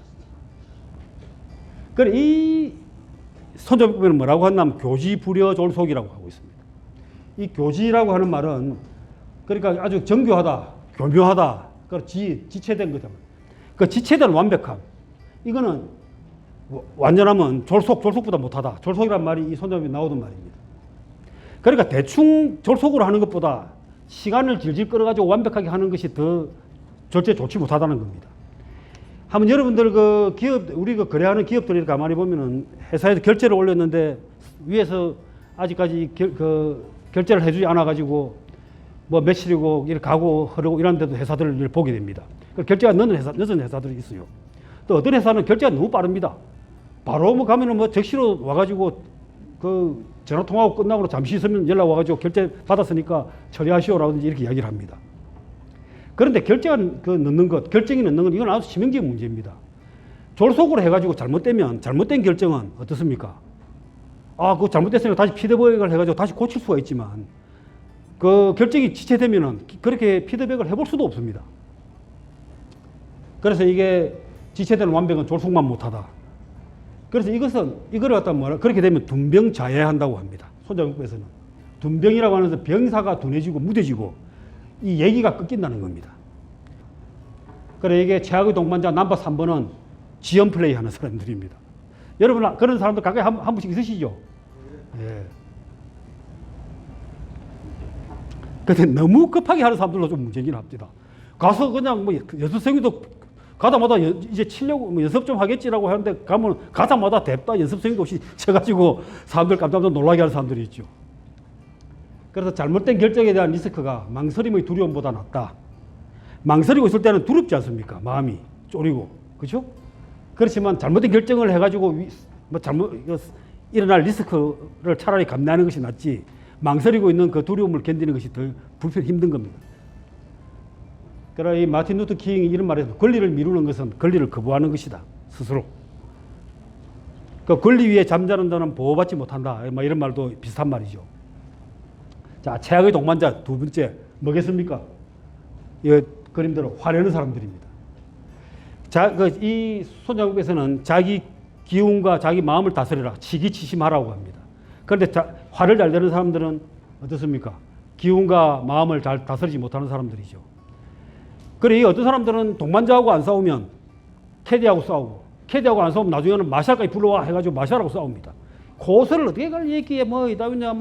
S1: 그래, 이 손잡이는 뭐라고 하냐면 교지불여졸속이라고 하고 있습니다. 이 교지라고 하는 말은 그러니까 아주 정교하다, 교묘하다, 지체된 거죠. 그 지체된 완벽함. 이거는 완전하면 졸속보다 못하다. 졸속이란 말이 이 손잡이에 나오던 말입니다. 그러니까 대충 졸속으로 하는 것보다 시간을 질질 끌어가지고 완벽하게 하는 것이 더 절대 좋지 못하다는 겁니다. 한번 여러분들 그 기업, 우리 그 거래하는 기업들이 가만히 보면은 회사에서 결제를 올렸는데 위에서 아직까지 결제를 해주지 않아가지고 뭐 며칠이고 이렇게 가고 흐르고 이런데도 회사들을 보게 됩니다. 결제가 늦은 회사들이 있어요. 또 어떤 회사는 결제가 너무 빠릅니다. 바로 뭐 가면은 뭐 적시로 와가지고 그 전화 통화하고 끝나고 잠시 있으면 연락 와가지고 결제 받았으니까 처리하시오라든지 이렇게 이야기를 합니다. 그런데 결제가 늦는 것, 결정이 늦는 건 이건 아주 치명적인 문제입니다. 졸속으로 해가지고 잘못된 결정은 어떻습니까? 그거 잘못됐으니까 다시 피드백을 해가지고 다시 고칠 수가 있지만 그 결정이 지체되면은 그렇게 피드백을 해볼 수도 없습니다. 그래서 이게 지체된 완벽은 졸속만 못하다. 그래서 이거를 갖다 그렇게 되면 둔병자해한다고 합니다. 손자병법에서는. 둔병이라고 하는 것은 병사가 둔해지고 무뎌지고 이 얘기가 끊긴다는 겁니다. 그래 이게 최악의 동반자 넘버 3번은 지연 플레이 하는 사람들입니다. 여러분 그런 사람들 가까이 한 번씩 있으시죠? 예. 근데 너무 급하게 하는 사람들도 좀 문제긴 합니다. 가서 그냥 뭐 연습생도 가다마다 이제 치려고 뭐 연습 좀 하겠지라고 하는데 가면 가자마자 뎁다 연습생도 없이 쳐가지고 사람들 깜짝 놀라게 하는 사람들이 있죠. 그래서 잘못된 결정에 대한 리스크가 망설임의 두려움보다 낫다. 망설이고 있을 때는 두렵지 않습니까? 마음이 쫄이고. 그렇죠? 그렇지만 잘못된 결정을 해가지고 일어날 리스크를 차라리 감내하는 것이 낫지 망설이고 있는 그 두려움을 견디는 것이 더 힘든 겁니다. 그러나 이 마틴 루터 킹이 이런 말을 했습니다. 권리를 미루는 것은 권리를 거부하는 것이다. 스스로. 그 권리 위에 잠자는 자는 보호받지 못한다. 이런 말도 비슷한 말이죠. 자, 최악의 동반자 두 번째 뭐겠습니까? 이 그림대로 화내는 사람들입니다. 자, 이 손자국에서는 자기 기운과 자기 마음을 다스리라, 치기치심하라고 합니다. 그런데 화를 잘 내는 사람들은 어떻습니까? 기운과 마음을 잘 다스리지 못하는 사람들이죠. 그래, 어떤 사람들은 동반자하고 안 싸우면 캐디하고 싸우고, 캐디하고 안 싸우면 나중에는 마샬까지 불러와 해가지고 마샬하고 싸웁니다. 고소를 어떻게 갈 얘기에 이다느냐,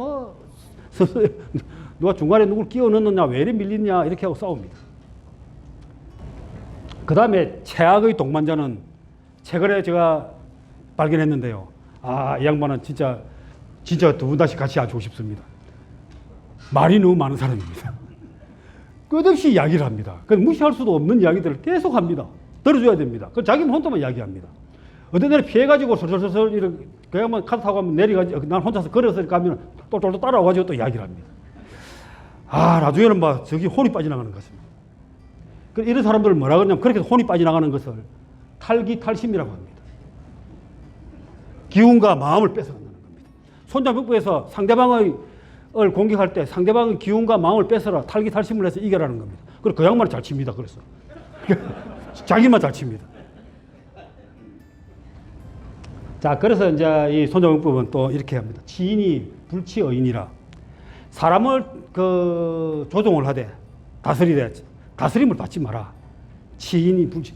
S1: 누가 중간에 누굴 끼워 넣느냐, 왜 이리 밀리냐, 이렇게 하고 싸웁니다. 그 다음에 최악의 동반자는 최근에 제가 발견했는데요. 이 양반은 진짜 두 분 다시 같이 아주고 싶습니다. 말이 너무 많은 사람입니다. 끝없이 이야기를 합니다. 무시할 수도 없는 이야기들을 계속 합니다. 들어줘야 됩니다. 자기는 혼자만 이야기합니다. 어떤 날에 피해가지고 설설설 이렇게 그냥 카드 타고 가면 내려가지고 난 혼자서 걸어서 가면 또 따라와가지고 또 이야기를 합니다. 나중에는 저기 혼이 빠져나가는 것 같습니다. 이런 사람들을 뭐라 그러냐면 그렇게 혼이 빠져나가는 것을 탈기탈심이라고 합니다. 기운과 마음을 뺏어간다는 겁니다. 손자병법에서 상대방을 공격할 때 상대방의 기운과 마음을 뺏어라, 탈기탈심을 해서 이겨라는 겁니다. 그리고 그 양반이 잘 칩니다. 그래서 자기만 잘 칩니다. 자, 그래서 이제 이 손자병법은 또 이렇게 합니다. 치인이 불치의인이라. 사람을 조종을 하되 다스리되 다스림을 받지 마라. 치인이 불치.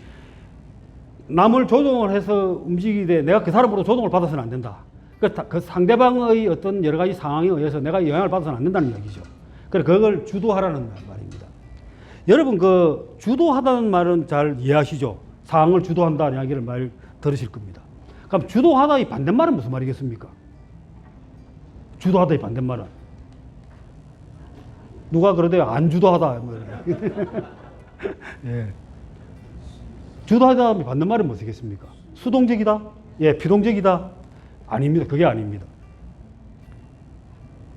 S1: 남을 조종을 해서 움직이되 내가 그 사람으로 조종을 받아서는 안 된다. 그 상대방의 어떤 여러 가지 상황에 의해서 내가 영향을 받아서는 안 된다는 이야기죠. 그래서 그걸 주도하라는 말입니다. 여러분 주도하다는 말은 잘 이해하시죠? 상황을 주도한다는 이야기를 말 들으실 겁니다. 그럼 주도하다의 반대말은 무슨 말이겠습니까? 주도하다의 반대말은 누가 그러대요? 안 주도하다. 예. 주도하다의 반대말은 무엇이겠습니까? 수동적이다? 예, 비동적이다? 아닙니다. 그게 아닙니다.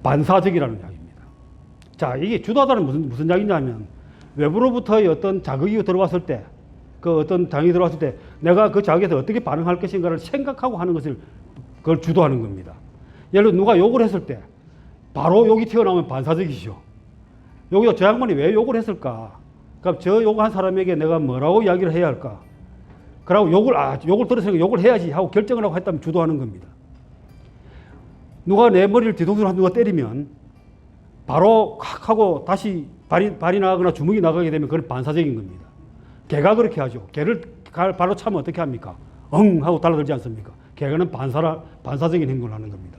S1: 반사적이라는 이야기입니다. 자, 이게 주도하다는 무슨 이야기냐면 외부로부터의 어떤 자극이 들어왔을 때, 어떤 장이 들어왔을 때 내가 그 자극에서 어떻게 반응할 것인가를 생각하고 하는 것을 그걸 주도하는 겁니다. 예를 들어 누가 욕을 했을 때 바로 욕이 튀어나오면 반사적이죠. 여기서 저 양반이 왜 욕을 했을까? 그럼 저 욕한 사람에게 내가 뭐라고 이야기를 해야 할까? 그러고 욕을 들었으니까 욕을 해야지 하고 결정을 하고 했다면 주도하는 겁니다. 누가 내 머리를 뒤통수로 누가 때리면 바로 칵 하고 다시 발이 나가거나 주먹이 나가게 되면 그건 반사적인 겁니다. 개가 그렇게 하죠. 개를 바로 차면 어떻게 합니까? 엉 하고 달라들지 않습니까? 개가는 반사적인 행동을 하는 겁니다.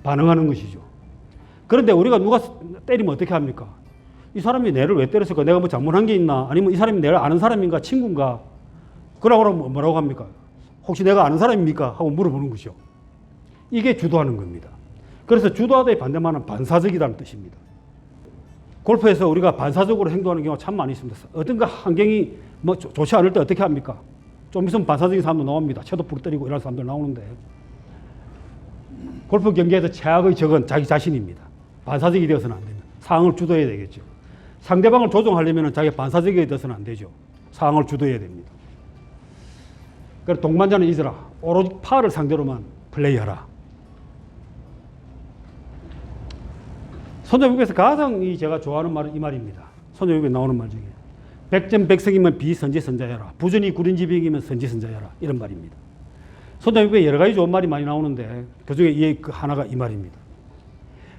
S1: 반응하는 것이죠. 그런데 우리가 누가 때리면 어떻게 합니까? 이 사람이 내를 왜 때렸을까? 내가 뭐 잘못한 게 있나? 아니면 이 사람이 내를 아는 사람인가? 친구인가? 그러고 뭐라고 합니까? 혹시 내가 아는 사람입니까? 하고 물어보는 것이죠. 이게 주도하는 겁니다. 그래서 주도하다의 반대말은 반사적이라는 뜻입니다. 골프에서 우리가 반사적으로 행동하는 경우가 참 많이 있습니다. 어떤가 환경이 뭐 좋지 않을 때 어떻게 합니까? 좀 있으면 반사적인 사람도 나옵니다. 채도 부러뜨리고 이런 사람들 나오는데 골프 경기에서 최악의 적은 자기 자신입니다. 반사적이 되어서는 안 됩니다. 상황을 주도해야 되겠죠. 상대방을 조종하려면 자기가 반사적이 되어서는 안 되죠. 상황을 주도해야 됩니다. 그래서 동반자는 잊어라. 오로지 파를 상대로만 플레이하라. 손자병법에서 가장 제가 좋아하는 말은 이 말입니다. 손자병법에 나오는 말 중에 백전백승이면 비선지선자여라. 부전이 구린지병이면 선지선자여라. 이런 말입니다. 손자병법에 여러 가지 좋은 말이 많이 나오는데 그중에 하나가 이 말입니다.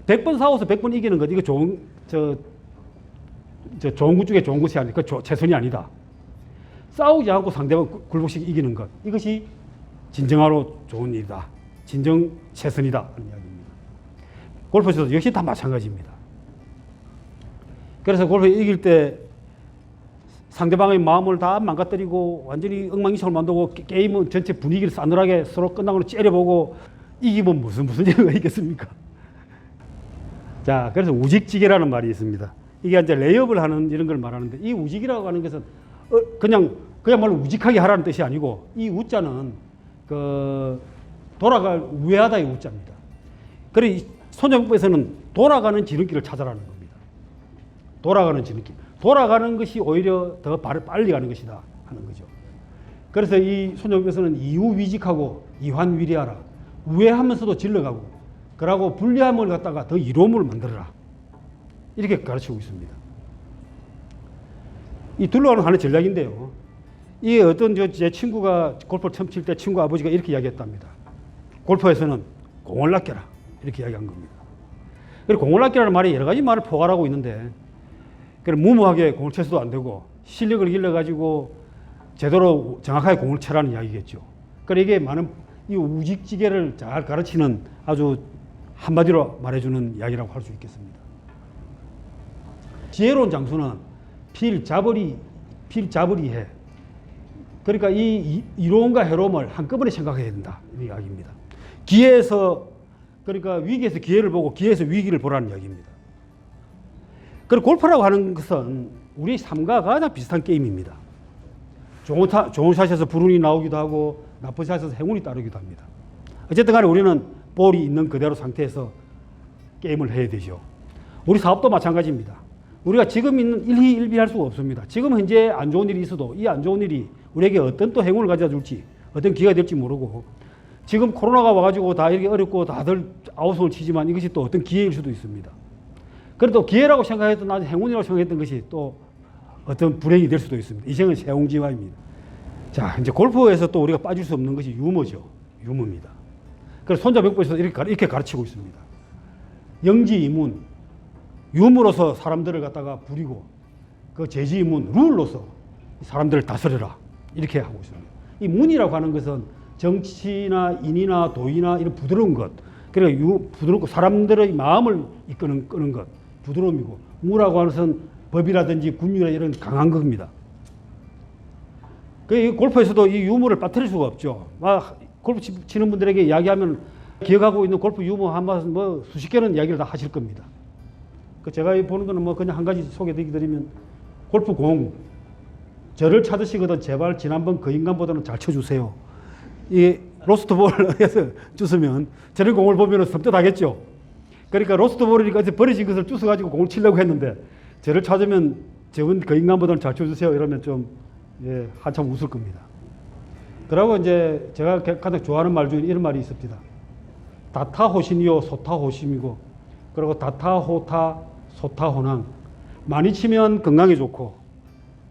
S1: 100번 싸워서 100번 이기는 것, 이거 좋은 것 중에 좋은 것이 아니라 최선이 아니다. 싸우지 않고 상대방 굴복시키 이기는 것, 이것이 진정으로 좋은 일이다. 진정 최선이다. 하는 이야기입니다. 골프에서도 역시 다 마찬가지입니다. 그래서 골프 이길 때 상대방의 마음을 다 망가뜨리고 완전히 엉망진창을 만들고 게임은 전체 분위기를 싸늘하게 서로 끝나고 째려보고 이기면 무슨 얘기가 있겠습니까? 자, 그래서 우직지개라는 말이 있습니다. 이게 이제 레이업을 하는 이런 걸 말하는데 이 우직이라고 하는 것은 그야말로 우직하게 하라는 뜻이 아니고 이 우자는 돌아갈 우회하다의 우자입니다. 그래 손자병법에서는 돌아가는 지름길을 찾아라는 겁니다. 돌아가는 지름길. 돌아가는 것이 오히려 더 빨리 가는 것이다 하는 거죠. 그래서 이 손자병법에서는 이우위직하고 이환위리하라. 우회하면서도 질러가고 그러고 불리함을 갖다가 더 이로움을 만들어라. 이렇게 가르치고 있습니다. 이 둘러가는 하나의 전략인데요. 이 어떤 제 친구가 골프를 처음 칠 때 친구 아버지가 이렇게 이야기했답니다. 골프에서는 공을 낚여라. 이렇게 이야기한 겁니다. 그리고 공을 낚여라는 말이 여러 가지 말을 포괄하고 있는데 무모하게 공을 쳐서도 안 되고 실력을 길러가지고 제대로 정확하게 공을 쳐라는 이야기겠죠. 그러니까 이게 많은 이 우직지개를 잘 가르치는 아주 한마디로 말해주는 이야기라고 할 수 있겠습니다. 지혜로운 장수는 필자버리 해. 그러니까 이 이로움과 해로움을 한꺼번에 생각해야 된다. 이 이야기입니다. 그러니까 위기에서 기회를 보고 기회에서 위기를 보라는 이야기입니다. 그리고 골프라고 하는 것은 우리 삶과 가장 비슷한 게임입니다. 좋은 샷에서 불운이 나오기도 하고 나쁜 샷에서 행운이 따르기도 합니다. 어쨌든 간에 우리는 볼이 있는 그대로 상태에서 게임을 해야 되죠. 우리 사업도 마찬가지입니다. 우리가 지금 있는 일희일비할 수가 없습니다. 지금 현재 안 좋은 일이 있어도 이 안 좋은 일이 우리에게 어떤 또 행운을 가져다 줄지 어떤 기회가 될지 모르고 지금 코로나가 와가지고 다 이렇게 어렵고 다들 아우성을 치지만 이것이 또 어떤 기회일 수도 있습니다. 그래도 기회라고 생각했던 나중에 행운이라고 생각했던 것이 또 어떤 불행이 될 수도 있습니다. 인생은 세옹지화입니다. 자, 이제 골프에서 또 우리가 빠질 수 없는 것이 유머죠. 유무입니다. 그래서 손자병법에서 이렇게 가르치고 있습니다. 영지이문, 유무로서 사람들을 갖다가 부리고 그 제지이문, 룰로서 사람들을 다스려라. 이렇게 하고 있습니다. 이 문이라고 하는 것은 정치나 인이나 도의나 이런 부드러운 것, 그러니까 부드럽고 사람들의 마음을 이끄는 것, 부드러움이고, 무라고 하는 것은 법이라든지 군율이나 이런 강한 겁니다. 그 골프에서도 이 유무를 빠뜨릴 수가 없죠. 골프 치는 분들에게 이야기하면 기억하고 있는 골프 유무 뭐 수십 개는 이야기를 다 하실 겁니다. 제가 보는 거는 뭐 그냥 한 가지 소개드리면 골프 공, 저를 찾으시거든 제발 지난번 그 인간보다는 잘 쳐주세요. 이 로스트볼에서 주스면 저런 공을 보면 섬뜩하겠죠. 그러니까 로스트볼이니까 버려진 것을 주워가지고 공을 치려고 했는데 저를 찾으면 저분 그 인간보다는 잘 쳐주세요. 이러면 좀 한참 웃을 겁니다. 그러고 이제 제가 가장 좋아하는 말 중에 이런 말이 있습니다. 다타호신이요 소타호심이고, 그리고 다타호타 소타호낭. 많이 치면 건강에 좋고,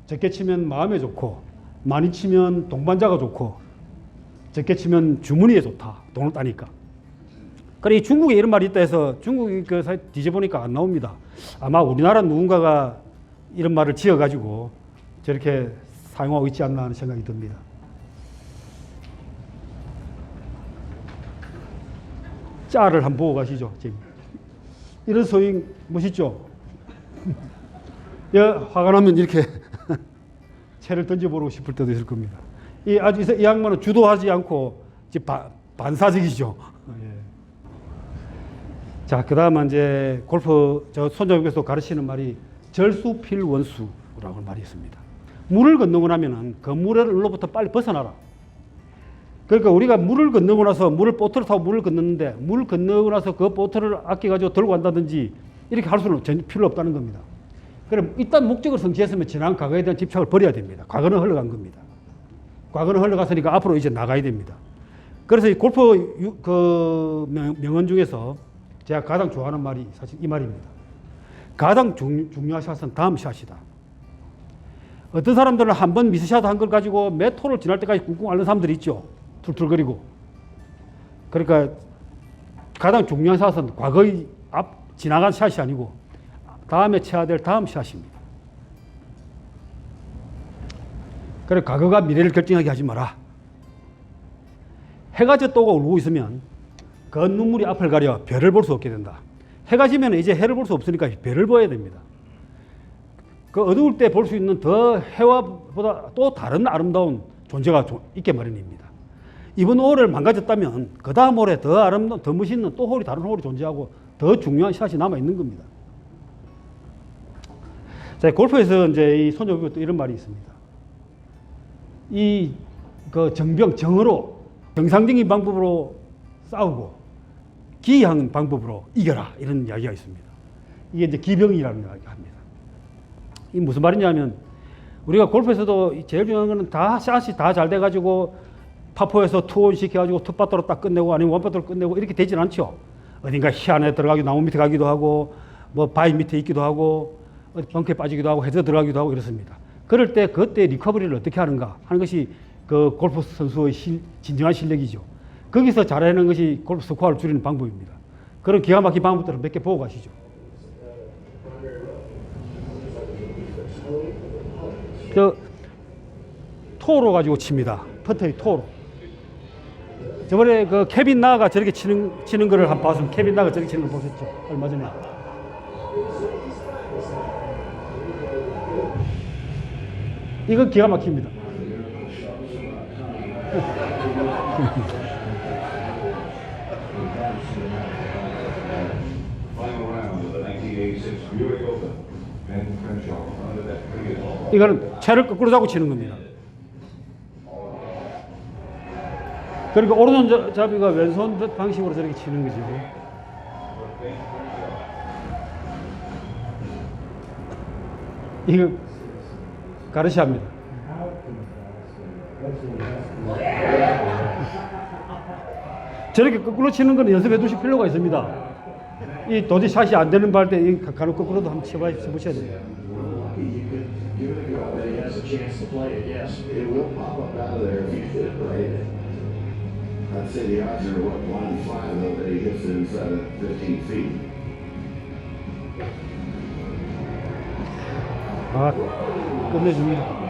S1: 적게 치면 마음에 좋고, 많이 치면 동반자가 좋고, 적게 치면 주머니에 좋다. 돈을 따니까. 그래, 중국에 이런 말이 있다 해서 중국이 그 뒤져보니까 안 나옵니다. 아마 우리나라 누군가가 이런 말을 지어가지고 저렇게 사용하고 있지 않나 하는 생각이 듭니다. 짜를 한번 보고 가시죠. 지금. 이런 스윙 멋있죠? 화가 나면 이렇게 채를 던져보고 싶을 때도 있을 겁니다. 이 양반은 주도하지 않고 반사적이죠. 예. 자, 그 다음은 이제 골프 손자국에서 가르치는 말이 절수필원수라고 말이 있습니다. 물을 건너고 나면은 그 물로부터 빨리 벗어나라. 그러니까 우리가 물을 건너고 나서 보트를 타고 물을 건넜는데 물 건너고 나서 그 보트를 아껴가지고 들고 간다든지 이렇게 할 수는 전혀 필요 없다는 겁니다. 그럼 일단 목적을 성취했으면 지난 과거에 대한 집착을 버려야 됩니다. 과거는 흘러간 겁니다. 과거는 흘러갔으니까 앞으로 이제 나가야 됩니다. 그래서 이 골프 명언 중에서 제가 가장 좋아하는 말이 사실 이 말입니다. 가장 중요한 샷은 다음 샷이다. 어떤 사람들은 한 번 미스샷 한 걸 가지고 몇 홀을 지날 때까지 꿍꿍 앓는 사람들이 있죠. 툴툴거리고. 그러니까 가장 중요한 샷은 과거의 지나간 샷이 아니고 다음에 쳐야 될 다음 샷입니다. 그래, 과거가 미래를 결정하게 하지 마라. 해가 졌다고 울고 있으면 그 눈물이 앞을 가려 별을 볼 수 없게 된다. 해가 지면 이제 해를 볼 수 없으니까 별을 봐야 됩니다. 그 어두울 때 볼 수 있는 더 해와보다 또 다른 아름다운 존재가 있게 마련입니다. 이번 홀을 망가졌다면 그 다음 홀에 더 아름다운, 더 멋있는 또 홀이 다른 홀이 존재하고 더 중요한 샷이 남아 있는 겁니다. 자, 골프에서 이제 이 손잡이도 이런 말이 있습니다. 정으로 정상적인 방법으로 싸우고 기이한 방법으로 이겨라, 이런 이야기가 있습니다. 이게 이제 기병이라는 이야기를 합니다. 이 무슨 말이냐면 우리가 골프에서도 제일 중요한 거는 다 샷이 다 잘 돼가지고 파포에서 투온 시켜가지고 투파터로 딱 끝내고 아니면 원파터로 끝내고 이렇게 되진 않죠. 어딘가 희안에 들어가기도, 나무 밑에 가기도 하고 뭐 바위 밑에 있기도 하고 벙커에 빠지기도 하고 헤드 들어가기도 하고 이렇습니다. 그럴 때 그때 리커버리를 어떻게 하는가 하는 것이 그 골프 선수의 진정한 실력이죠. 거기서 잘하는 것이 골프 스코어를 줄이는 방법입니다. 그런 기가 막힌 방법들을 몇 개 보고 가시죠. 토로 가지고 칩니다. 퍼터의 토로. 저번에 그 케빈 나가 저렇게 치는 거를 한번 봤으면 케빈 나가 저렇게 치는 걸 보셨죠? 얼마 전에. 이거 기가 막힙니다. 이거는 채를 거꾸로 잡고 치는 겁니다. 그러니까 오른손잡이가 왼손 방식으로 저렇게 치는 거죠. 이거 가르시합니다. 저렇게 거꾸로 치는 건 연습해 두실 필요가 있습니다. 이 도저히 샷이 안 되는 발 때 가로 거꾸로도 한번 쳐보셔야 돼요.
S2: I'd say the odds are what 1 in 5 though that he hits it inside of 15 feet.
S1: 아, 끝내줍니다.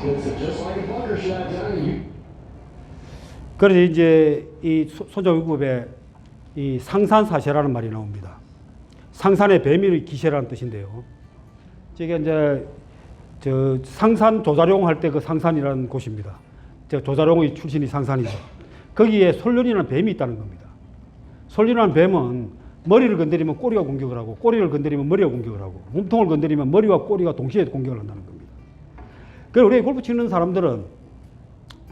S2: Hits it just like a bunker shot down. You
S1: 그래서 이제 이 소자위급에 이 상산사세라는 말이 나옵니다. 상산의 뱀이 기세라는 뜻인데요. 저게 이제 저 상산 조자룡 할 때 그 상산이라는 곳입니다. 저 조자룡의 출신이 상산이죠. 거기에 솔련이라는 뱀이 있다는 겁니다. 솔련이라는 뱀은 머리를 건드리면 꼬리가 공격을 하고 꼬리를 건드리면 머리가 공격을 하고 몸통을 건드리면 머리와 꼬리가 동시에 공격을 한다는 겁니다. 그래서 우리 골프 치는 사람들은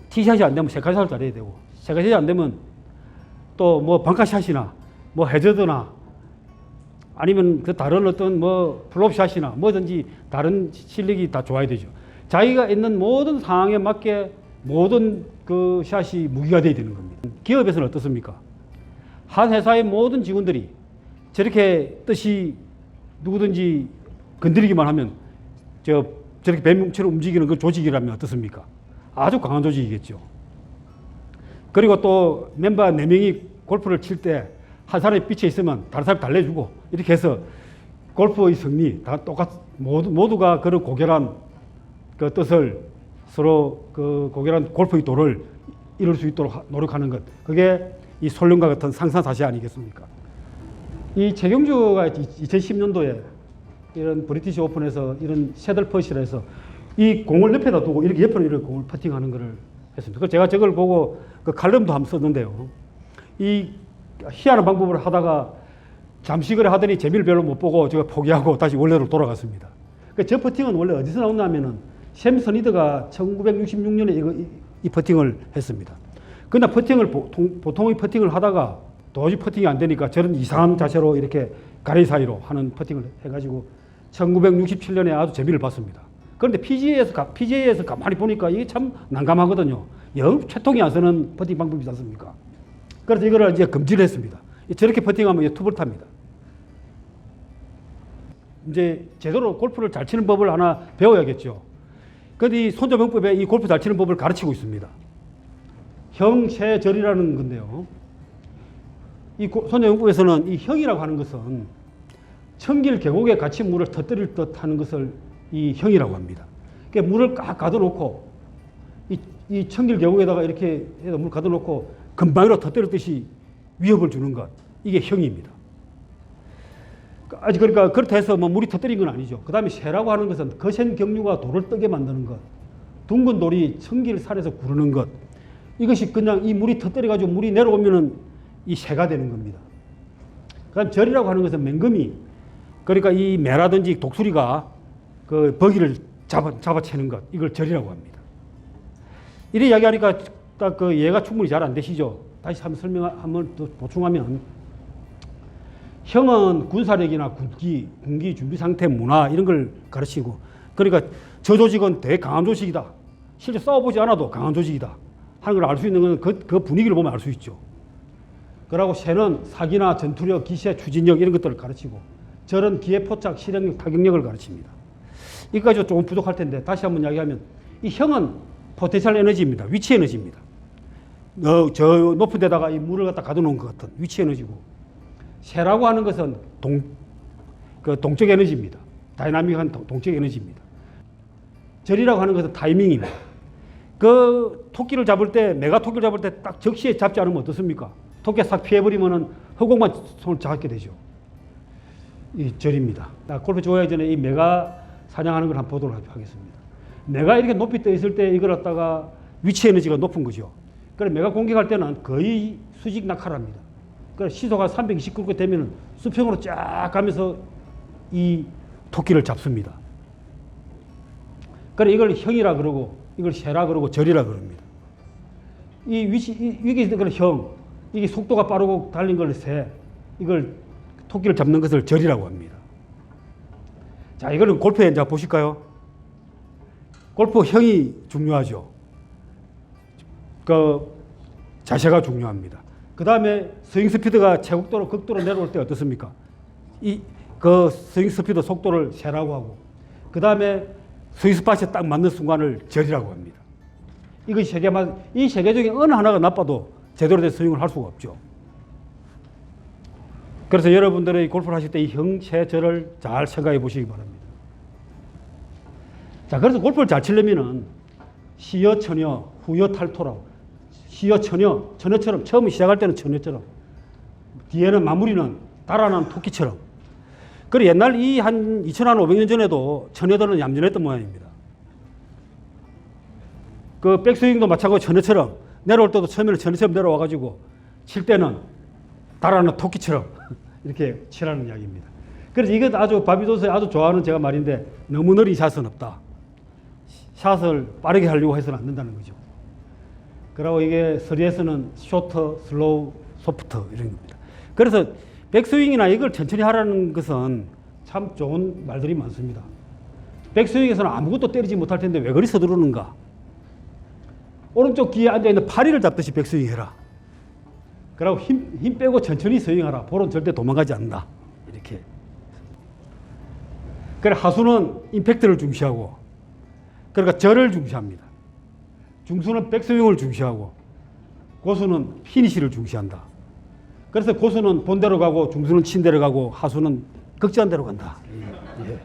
S1: 티샷이 안 되면 세컨샷을 잘해야 되고 세컨샷이 안 되면 또 뭐 방카샷이나 뭐 해저드나 아니면 그 다른 어떤 뭐 플롭샷이나 뭐든지 다른 실력이 다 좋아야 되죠. 자기가 있는 모든 상황에 맞게 모든 그 샷이 무기가 돼야 되는 겁니다. 기업에서는 어떻습니까? 한 회사의 모든 직원들이 저렇게 뜻이 누구든지 건드리기만 하면 저렇게 뱀처럼 움직이는 그 조직이라면 어떻습니까? 아주 강한 조직이겠죠. 그리고 또 멤버 4명이 골프를 칠 때 한 사람이 삐쳐 있으면 다른 사람이 달래주고 이렇게 해서 골프의 승리 다 모두가 그런 고결한 그 뜻을 서로 그 고결한 골프의 도를 이룰 수 있도록 노력하는 것, 그게 이 솔련과 같은 상산사세 아니겠습니까? 이 최경주가 2010년도에 이런 브리티시 오픈에서 이런 셰들퍼시라서 이 공을 옆에다 두고 이렇게 옆으로 이렇게 공을 퍼팅하는 것을 했습니다. 그래서 제가 저걸 보고 그 칼럼도 한번 썼는데요. 이 희한한 방법을 하다가 잠시 그래 하더니 재미를 별로 못 보고 제가 포기하고 다시 원래로 돌아갔습니다. 그러니까 저 퍼팅은 원래 어디서 나오냐면은 샘 스니드가 1966년에 이 퍼팅을 했습니다. 그러나 퍼팅을 보통의 퍼팅을 하다가 도저히 퍼팅이 안 되니까 저런 이상한 자세로 이렇게 가리 사이로 하는 퍼팅을 해가지고 1967년에 아주 재미를 봤습니다. 그런데 PGA에서 가만히 보니까 이게 참 난감하거든요. 영 채통이 안 쓰는 퍼팅 방법이지 않습니까? 그래서 이거를 이제 금지를 했습니다. 저렇게 퍼팅하면 투볼 탑니다. 이제 제대로 골프를 잘 치는 법을 하나 배워야겠죠. 그런데 이 손자병법에 이 골프 잘 치는 법을 가르치고 있습니다. 형세절이라는 건데요. 이 손자병법에서는 이 형이라고 하는 것은 청길 계곡에 갇힌 물을 터뜨릴 듯 하는 것을 이 형이라고 합니다. 그러니까 물을 꽉 가둬놓고 이 청길 계곡에다가 이렇게 해서 물 가둬놓고 금방으로 터뜨렸듯이 위협을 주는 것, 이게 형입니다. 아직 그러니까 그렇다 해서 뭐 물이 터뜨린 건 아니죠. 그 다음에 세라고 하는 것은 거센 경류가 돌을 뜨게 만드는 것, 둥근 돌이 청길 살에서 구르는 것, 이것이 그냥 이 물이 터뜨려가지고 물이 내려오면은 이 새가 되는 겁니다. 그 다음 절이라고 하는 것은 맹금이, 그러니까 이 매라든지 독수리가 그 먹이를 잡아채는 것, 이걸 절이라고 합니다. 이래 이야기하니까 딱 그 이해가 충분히 잘 안 되시죠? 다시 한번 더 보충하면, 형은 군사력이나 군기 준비 상태 문화 이런 걸 가르치고, 그러니까 저 조직은 되게 강한 조직이다. 실제 싸워보지 않아도 강한 조직이다 하는 걸 알 수 있는 건 그 분위기를 보면 알 수 있죠. 그러고 새는 사기나 전투력, 기세, 추진력 이런 것들을 가르치고, 절은 기회 포착, 실행력, 타격력을 가르칩니다. 이까지도 조금 부족할 텐데 다시 한번 이야기하면, 이 형은 포텐셜 에너지입니다. 위치 에너지입니다. 저 높은 데다가 이 물을 갖다 가둬놓은 것 같은 위치 에너지고, 새라고 하는 것은 동적 에너지입니다. 다이나믹한 동적 에너지입니다. 절이라고 하는 것은 타이밍입니다. 그 토끼를 잡을 때, 메가 토끼를 잡을 때 딱 적시에 잡지 않으면 어떻습니까? 토끼가 싹 피해버리면은 허공만 손을 잡게 되죠. 이 절입니다. 골프 좋아하기 전에 이 메가 사냥하는 걸 한번 보도록 하겠습니다. 메가 이렇게 높이 떠 있을 때 이걸 갖다가 위치 에너지가 높은 거죠. 그래서 메가 공격할 때는 거의 수직 낙하랍니다. 그래서 시소가 329km 되면 수평으로 쫙 가면서 이 토끼를 잡습니다. 그래서 이걸 형이라 그러고, 이걸 새라 그러고, 절이라 그럽니다. 이 위기 있을 때는 형, 이게 속도가 빠르고 달린 걸 새, 이걸 토끼를 잡는 것을 절이라고 합니다. 자, 이거는 골프에 이제 보실까요? 골프 형이 중요하죠. 그 자세가 중요합니다. 그 다음에 스윙 스피드가 최고도로 극도로 내려올 때 어떻습니까? 그 스윙 스피드 속도를 세라고 하고, 그 다음에 스위스팟에 딱 맞는 순간을 절이라고 합니다. 이것이 이 세계적인 어느 하나가 나빠도 제대로 된 스윙을 할 수가 없죠. 그래서 여러분들의 골프를 하실 때 이 형체절을 잘 생각해 보시기 바랍니다. 자, 그래서 골프를 잘 치려면은 시여 처녀, 후여 탈토라고. 시여 처녀처럼 처음 시작할 때는 처녀처럼, 뒤에는 마무리는 달아난 토끼처럼. 그리고 옛날 이 한 2,500년 전에도 처녀들은 얌전했던 모양입니다. 그 백스윙도 마찬가지로 처녀처럼 내려올 때도 처음에는 처녀처럼 내려와가지고 칠 때는 달아난 토끼처럼 이렇게 치라는 이야기입니다. 그래서 이것 아주 바비도스에 아주 좋아하는 제가 말인데, 너무 느린 샷은 없다. 샷을 빠르게 하려고 해서는 안 된다는 거죠. 그리고 이게 3S는 쇼터, 슬로우, 소프트 이런 겁니다. 그래서 백스윙이나 이걸 천천히 하라는 것은 참 좋은 말들이 많습니다. 백스윙에서는 아무것도 때리지 못할 텐데 왜 그리 서두르는가? 오른쪽 귀에 앉아있는 파리를 잡듯이 백스윙 해라. 그리고 힘 빼고 천천히 스윙하라. 볼은 절대 도망가지 않는다. 이렇게. 그래, 하수는 임팩트를 중시하고, 그러니까 절을 중시합니다. 중수는 백스윙을 중시하고, 고수는 피니시를 중시한다. 그래서 고수는 본대로 가고, 중수는 친대로 가고, 하수는 극지한 대로 간다. 예.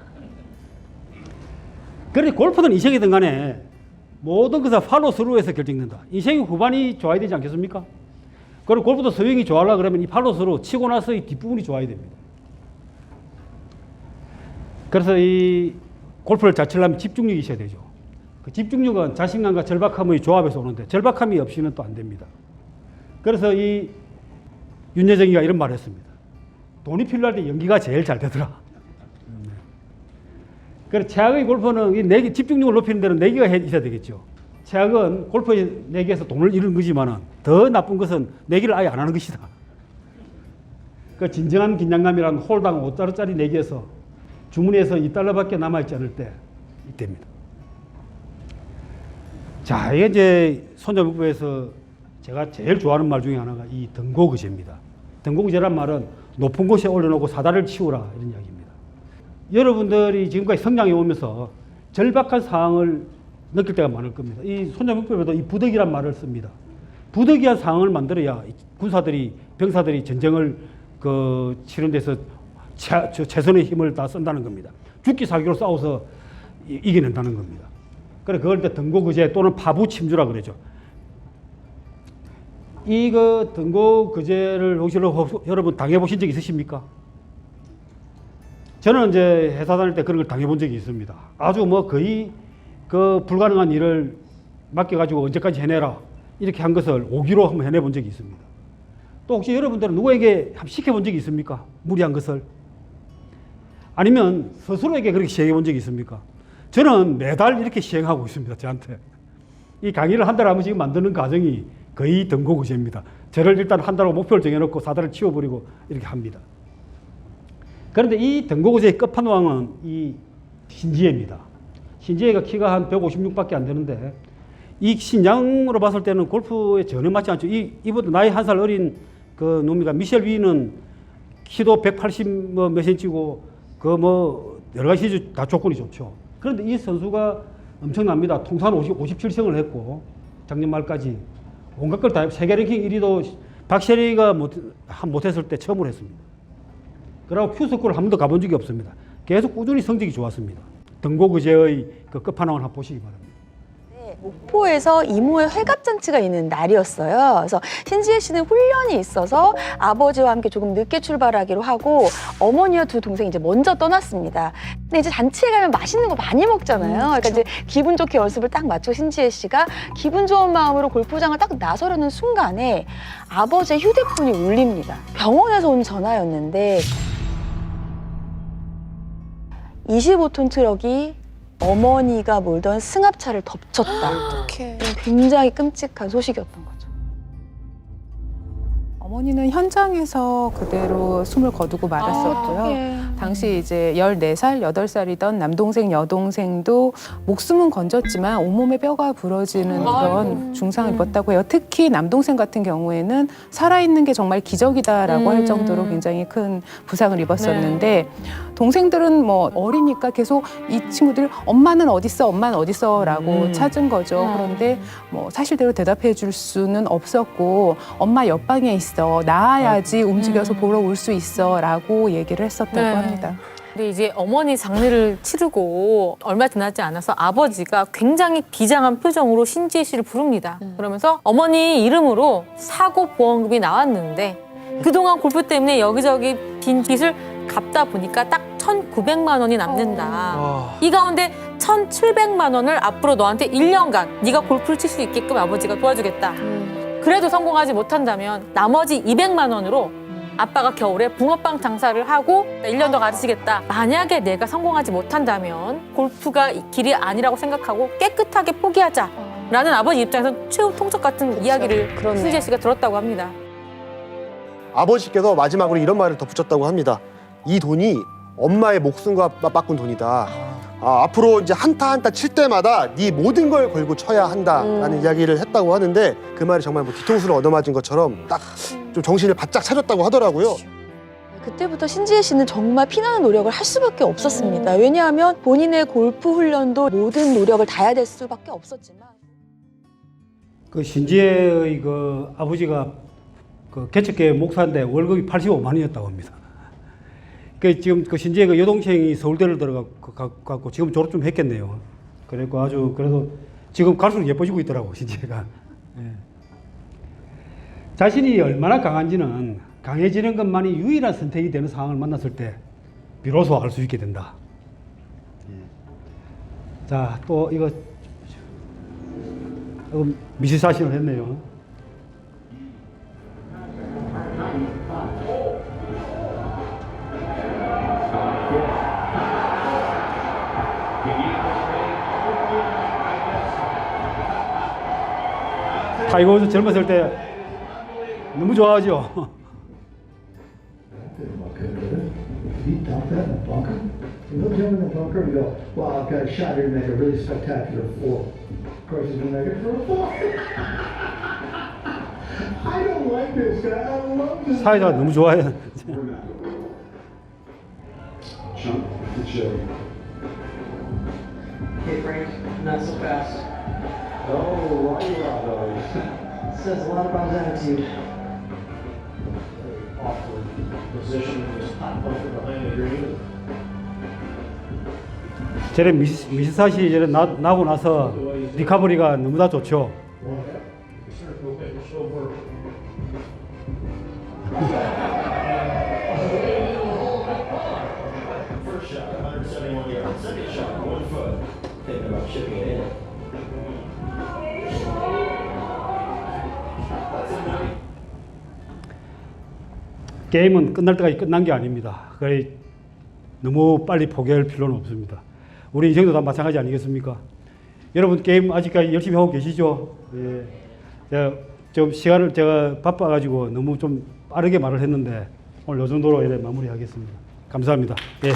S1: 그런데 골프든 인생이든 간에 모든 것은 팔로우 스루에서 결정된다. 인생의 후반이 좋아야 되지 않겠습니까? 그리고 골프도 스윙이 좋아하려고 그러면 이 팔로우 스루 치고 나서 이 뒷부분이 좋아야 됩니다. 그래서 이 골프를 잘 치려면 집중력이 있어야 되죠. 그 집중력은 자신감과 절박함의 조합에서 오는데, 절박함이 없이는 또 안 됩니다. 그래서 이 윤여정이가 이런 말을 했습니다. 돈이 필요할 때 연기가 제일 잘 되더라. 그래서 최악의 골프는 이 집중력을 높이는 데는 내기가 있어야 되겠죠. 최악은 골프의 내기에서 돈을 잃는 거지만은, 더 나쁜 것은 내기를 아예 안 하는 것이다. 그 진정한 긴장감이란 홀당 5달러짜리 내기에서 주머니에서 2달러밖에 남아있지 않을 때 이때입니다. 자, 이게 이제 손자부부에서 제가 제일 좋아하는 말 중에 하나가 이 등고그제입니다. 등고그제란 말은 높은 곳에 올려놓고 사다리를 치우라, 이런 이야기입니다. 여러분들이 지금까지 성장해 오면서 절박한 상황을 느낄 때가 많을 겁니다. 이 손자병법에도 이 부득이란 말을 씁니다. 부득이한 상황을 만들어야 군사들이, 병사들이 전쟁을 치는 데서 최선의 힘을 다 쓴다는 겁니다. 죽기 사기로 싸워서 이겨낸다는 겁니다. 그래, 그걸 때 등고그제 또는 파부침주라 그러죠. 이거 등고그제를 혹시 여러분 당해보신 적 있으십니까? 저는 이제 회사 다닐 때 그런 걸 당해본 적이 있습니다. 아주 거의 불가능한 일을 맡겨가지고 언제까지 해내라, 이렇게 한 것을 5기로 한번 해내본 적이 있습니다. 또 혹시 여러분들은 누구에게 시켜본 적이 있습니까? 무리한 것을. 아니면 스스로에게 그렇게 시행해본 적이 있습니까? 저는 매달 이렇게 시행하고 있습니다. 저한테. 이 강의를 한 달에 한 번씩 만드는 과정이 거의 등고그제입니다. 저를 일단 한 달하고 목표를 정해놓고 사다리를 치워버리고 이렇게 합니다. 그런데 이 등고그제의 끝판왕은 이 신지혜입니다. 신지혜가 키가 한 156밖에 안 되는데, 이 신장으로 봤을 때는 골프에 전혀 맞지 않죠. 이보다 나이 한 살 어린 그 놈이가, 미셸 위는 키도 180 몇 센치고, 여러 가지 다 조건이 좋죠. 그런데 이 선수가 엄청납니다. 통산 57승을 했고, 작년 말까지 온갖 걸 다, 세계 랭킹 1위도 박셰리가 못했을 때 처음으로 했습니다. 그리고 큐스쿨을 한 번도 가본 적이 없습니다. 계속 꾸준히 성적이 좋았습니다. 등고그제의 그 끝판왕을 한번 보시기 바랍니다.
S3: 네, 목포에서 이모의 회갑잔치가 있는 날이었어요. 그래서 신지혜 씨는 훈련이 있어서 아버지와 함께 조금 늦게 출발하기로 하고, 어머니와 두 동생이 이제 먼저 떠났습니다. 근데 이제 잔치에 가면 맛있는 거 많이 먹잖아요. 그러니까 이제 기분 좋게 연습을 딱 마치고 신지혜 씨가 기분 좋은 마음으로 골프장을 딱 나서려는 순간에 아버지의 휴대폰이 울립니다. 병원에서 온 전화였는데 25톤 트럭이 어머니가 몰던 승합차를 덮쳤다.
S4: 어떡해.
S3: 굉장히 끔찍한 소식이었던 거죠.
S4: 어머니는 현장에서 그대로 숨을 거두고 말았었고요. 당시 이제 14살, 8살이던 남동생, 여동생도 목숨은 건졌지만 온몸에 뼈가 부러지는 그런 중상을 입었다고 해요. 특히 남동생 같은 경우에는 살아있는 게 정말 기적이다라고 할 정도로 굉장히 큰 부상을 입었었는데 동생들은 뭐 어리니까 계속 이 친구들 엄마는 어딨어, 엄마는 어딨어라고 찾은 거죠. 그런데 뭐 사실대로 대답해 줄 수는 없었고 엄마 옆방에 있어, 나아야지 움직여서 보러 올 수 있어라고 얘기를 했었다고 합니다.
S5: 근데 이제 어머니 장례를 치르고 얼마 지나지 않아서 아버지가 굉장히 비장한 표정으로 신지혜 씨를 부릅니다. 그러면서 어머니 이름으로 사고 보험금이 나왔는데 그동안 골프 때문에 여기저기 빈 빚을 갚다 보니까 딱 1,900만 원이 남는다. 이 가운데 1,700만 원을 앞으로 너한테 1년간 네가 골프를 칠 수 있게끔 아버지가 도와주겠다. 그래도 성공하지 못한다면 나머지 200만 원으로 아빠가 겨울에 붕어빵 장사를 하고 1년 더 가르치겠다. 만약에 내가 성공하지 못한다면 골프가 이 길이 아니라고 생각하고 깨끗하게 포기하자. 라는 아버지 입장에서는 최후 통첩 같은 이야기를
S3: 그렇네요.
S5: 신지혜 씨가 들었다고 합니다.
S6: 아버지께서 마지막으로 이런 말을 덧붙였다고 합니다. 이 돈이 엄마의 목숨과 맞바꾼 돈이다. 앞으로 이제 한타 한타 칠 때마다 네 모든 걸 걸고 쳐야 한다라는 이야기를 했다고 하는데 그 말이 정말 뭐 뒤통수를 얻어맞은 것처럼 딱 좀 정신을 바짝 차렸다고 하더라고요.
S3: 그때부터 신지혜 씨는 정말 피나는 노력을 할 수밖에 없었습니다. 왜냐하면 본인의 골프 훈련도 모든 노력을 다해야 될 수밖에 없었지만
S1: 그 신지혜의 그 아버지가 그 개척교회 목사인데 월급이 85만 원이었다고 합니다. 그 지금 그 신지혜 그 여동생이 서울대를 들어가고 지금 졸업 좀 했겠네요. 그래고 아주 그래도 지금 갈수록 예뻐지고 있더라고 신지혜가. 예. 자신이 얼마나 강한지는 강해지는 것만이 유일한 선택이 되는 상황을 만났을 때 비로소 알 수 있게 된다. 자, 또 이거 미시사신을 했네요. 타이거 우즈 젊었을 때 너무 좋아하죠.
S7: He dumped that in the bunker? He looked him in the bunker and go, well, I've got a shot here to make a really spectacular four. Of course, he's going to make it for a four. I don't like this guy. I love this
S1: 사회자가
S7: guy.
S1: 너무 좋아해.
S2: Chunk, the chill.
S8: Hey Frank, not so fast.
S2: Oh, why you out those?
S8: Says a lot about his attitude.
S7: Awkward position, just pop up behind the green.
S1: 저래 미시사시 저래 나고 나서 리카버리가 너무나 좋죠.
S7: First shot, 171 yards. Second shot, 1 foot. Thinking about chipping it in.
S1: 게임은 끝날 때까지 끝난 게 아닙니다. 그래 너무 빨리 포기할 필요는 없습니다. 우리 인생도 다 마찬가지 아니겠습니까? 여러분 게임 아직까지 열심히 하고 계시죠? 예. 제가 좀 시간을 제가 바빠가지고 너무 좀 빠르게 말을 했는데 오늘 이 정도로 이래 마무리하겠습니다. 감사합니다. 예.